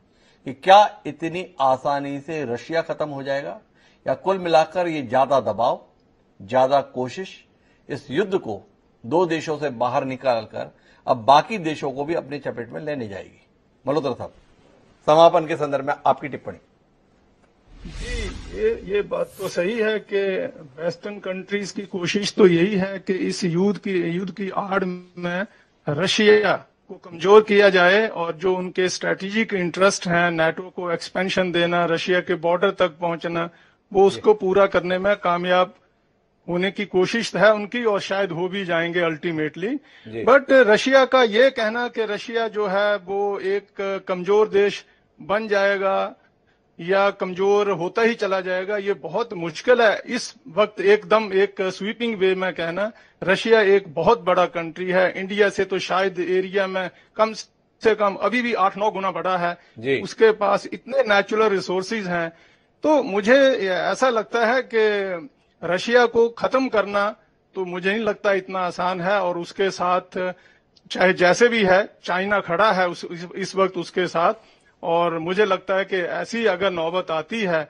कि क्या इतनी आसानी से रशिया खत्म हो जाएगा, या कुल मिलाकर ये ज्यादा दबाव, ज्यादा कोशिश इस युद्ध को 2 देशों से बाहर निकालकर अब बाकी देशों को भी अपनी चपेट में लेने जाएगी? मल्होत्रा साहब, समापन के संदर्भ में आपकी टिप्पणी। जी, ये बात तो सही है कि वेस्टर्न कंट्रीज की कोशिश तो यही है कि इस युद्ध की आड़ में रशिया को कमजोर किया जाए, और जो उनके स्ट्रेटेजिक इंटरेस्ट हैं, नाटो को एक्सपेंशन देना, रशिया के बॉर्डर तक पहुंचना, वो उसको पूरा करने में कामयाब होने की कोशिश है उनकी, और शायद हो भी जाएंगे अल्टीमेटली। बट रशिया का ये कहना कि रशिया जो है वो एक कमजोर देश बन जाएगा या कमजोर होता ही चला जाएगा, ये बहुत मुश्किल है इस वक्त एकदम एक स्वीपिंग वे में कहना। रशिया एक बहुत बड़ा कंट्री है, इंडिया से तो शायद एरिया में कम से कम अभी भी 8-9 गुना बड़ा है। उसके पास इतने नेचुरल रिसोर्सेज हैं। तो मुझे ऐसा लगता है कि रशिया को खत्म करना तो मुझे नहीं लगता इतना आसान है, और उसके साथ चाहे जैसे भी है, चाइना खड़ा है इस वक्त उसके साथ। और मुझे लगता है कि ऐसी अगर नौबत आती है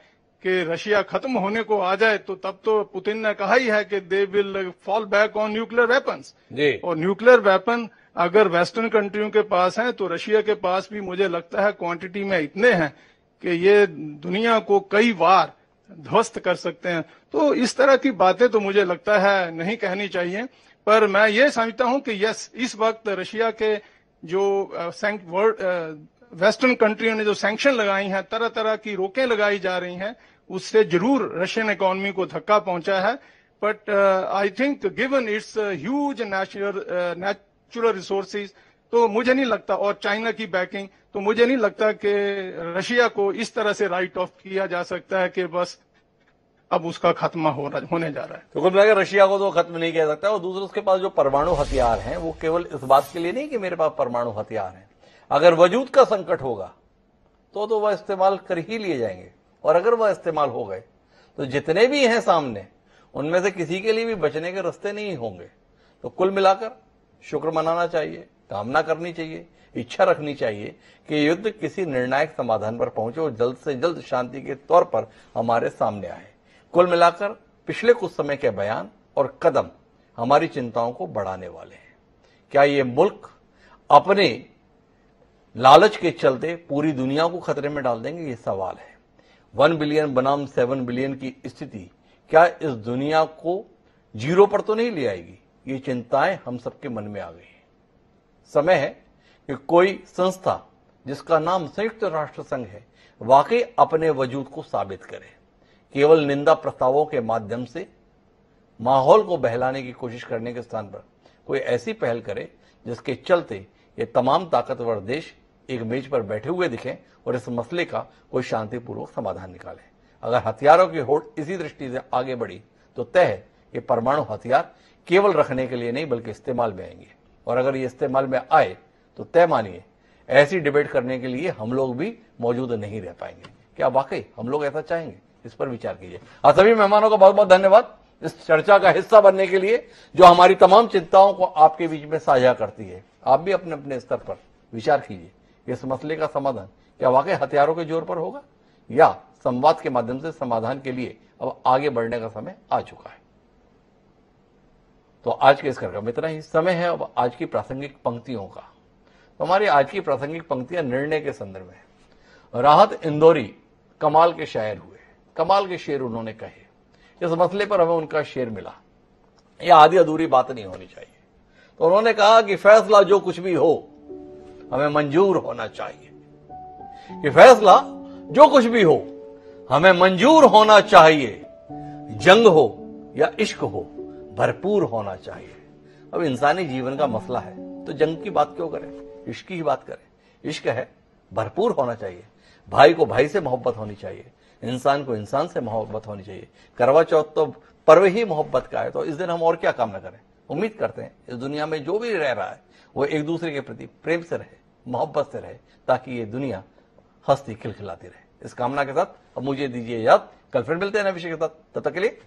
कि रशिया खत्म होने को आ जाए, तो तब तो पुतिन ने कहा ही है कि they will fall back on nuclear weapons. और न्यूक्लियर वेपन अगर वेस्टर्न कंट्रियों के पास हैं, तो रशिया के पास भी मुझे लगता है क्वांटिटी में इतने हैं कि ये दुनिया को कई बार ध्वस्त कर सकते हैं। तो इस तरह की बातें तो मुझे लगता है नहीं कहनी चाहिए। पर मैं ये समझता हूं कि यस, इस वक्त रशिया के जो वेस्टर्न कंट्रियों ने जो सैंक्शन लगाई हैं, तरह तरह की रोकें लगाई जा रही हैं, उससे जरूर रशियन इकोनॉमी को धक्का पहुंचा है। But I think given it's huge natural resources, तो मुझे नहीं लगता, और चाइना की बैकिंग, तो मुझे नहीं लगता कि रशिया को इस तरह से राइट ऑफ किया जा सकता है कि बस अब उसका खात्मा होने जा रहा है। तो कुल मिलाकर रशिया को तो खत्म नहीं किया सकता। और दूसरा, उसके पास जो परमाणु हथियार हैं वो केवल इस बात के लिए नहीं कि मेरे पास परमाणु हथियार हैं, अगर वजूद का संकट होगा तो वह इस्तेमाल कर ही लिए जाएंगे। और अगर वह इस्तेमाल हो गए तो जितने भी हैं सामने, उनमें से किसी के लिए भी बचने के रास्ते नहीं होंगे। तो कुल मिलाकर शुक्र मनाना चाहिए, कामना करनी चाहिए, इच्छा रखनी चाहिए कि युद्ध किसी निर्णायक समाधान पर पहुंचे और जल्द से जल्द शांति के तौर पर हमारे सामने आए। कुल मिलाकर पिछले कुछ समय के बयान और कदम हमारी चिंताओं को बढ़ाने वाले हैं। क्या ये मुल्क अपने लालच के चलते पूरी दुनिया को खतरे में डाल देंगे? ये सवाल है। 1 बिलियन बनाम 7 बिलियन की स्थिति क्या इस दुनिया को जीरो पर तो नहीं ले आएगी? ये चिंताएं हम सबके मन में आ गई हैं। समय है कि कोई संस्था जिसका नाम संयुक्त राष्ट्र संघ है वाकई अपने वजूद को साबित करे। केवल निंदा प्रस्तावों के माध्यम से माहौल को बहलाने की कोशिश करने के स्थान पर कोई ऐसी पहल करे जिसके चलते ये तमाम ताकतवर देश एक मेज पर बैठे हुए दिखें और इस मसले का कोई शांतिपूर्वक समाधान निकाले। अगर हथियारों की होड़ इसी दृष्टि से आगे बढ़ी तो तय है कि परमाणु हथियार केवल रखने के लिए नहीं बल्कि इस्तेमाल में आएंगे। और अगर ये इस्तेमाल में आए तो तय मानिए ऐसी डिबेट करने के लिए हम लोग भी मौजूद नहीं रह पाएंगे। क्या वाकई हम लोग ऐसा चाहेंगे? इस पर विचार कीजिए। और सभी मेहमानों का बहुत बहुत धन्यवाद इस चर्चा का हिस्सा बनने के लिए, जो हमारी तमाम चिंताओं को आपके बीच में साझा करती है। आप भी अपने अपने स्तर पर विचार कीजिए, इस मसले का समाधान क्या वाकई हथियारों के जोर पर होगा या संवाद के माध्यम से समाधान के लिए अब आगे बढ़ने का समय आ चुका है। तो आज के इस कार्यक्रम में इतना ही। समय है अब आज की प्रासंगिक पंक्तियों का। तो हमारी आज की प्रासंगिक पंक्तियां निर्णय के संदर्भ में। राहत इंदौरी कमाल के शायर हुए, कमाल के शेर उन्होंने कहे। इस मसले पर हमें उनका शेर मिला। यह आधी अधूरी बात नहीं होनी चाहिए। तो उन्होंने कहा कि फैसला जो कुछ भी हो हमें मंजूर होना चाहिए, कि फैसला जो कुछ भी हो हमें मंजूर होना चाहिए। जंग हो या इश्क हो भरपूर होना चाहिए। अब इंसानी जीवन का मसला है तो जंग की बात क्यों करें, इश्क की बात करें। इश्क है, भरपूर होना चाहिए। भाई को भाई से मोहब्बत होनी चाहिए, इंसान को इंसान से मोहब्बत होनी चाहिए। करवा चौथ तो पर्व ही मोहब्बत का है, तो इस दिन हम और क्या कामना करें। उम्मीद करते हैं इस दुनिया में जो भी रह रहा है वो एक दूसरे के प्रति प्रेम से रहे, मोहब्बत से रहे, ताकि ये दुनिया हंसती खिलखिलाती रहे। इस कामना के साथ अब मुझे दीजिए याद, कल फिर मिलते हैं नए विषय के साथ। तब तक के लिए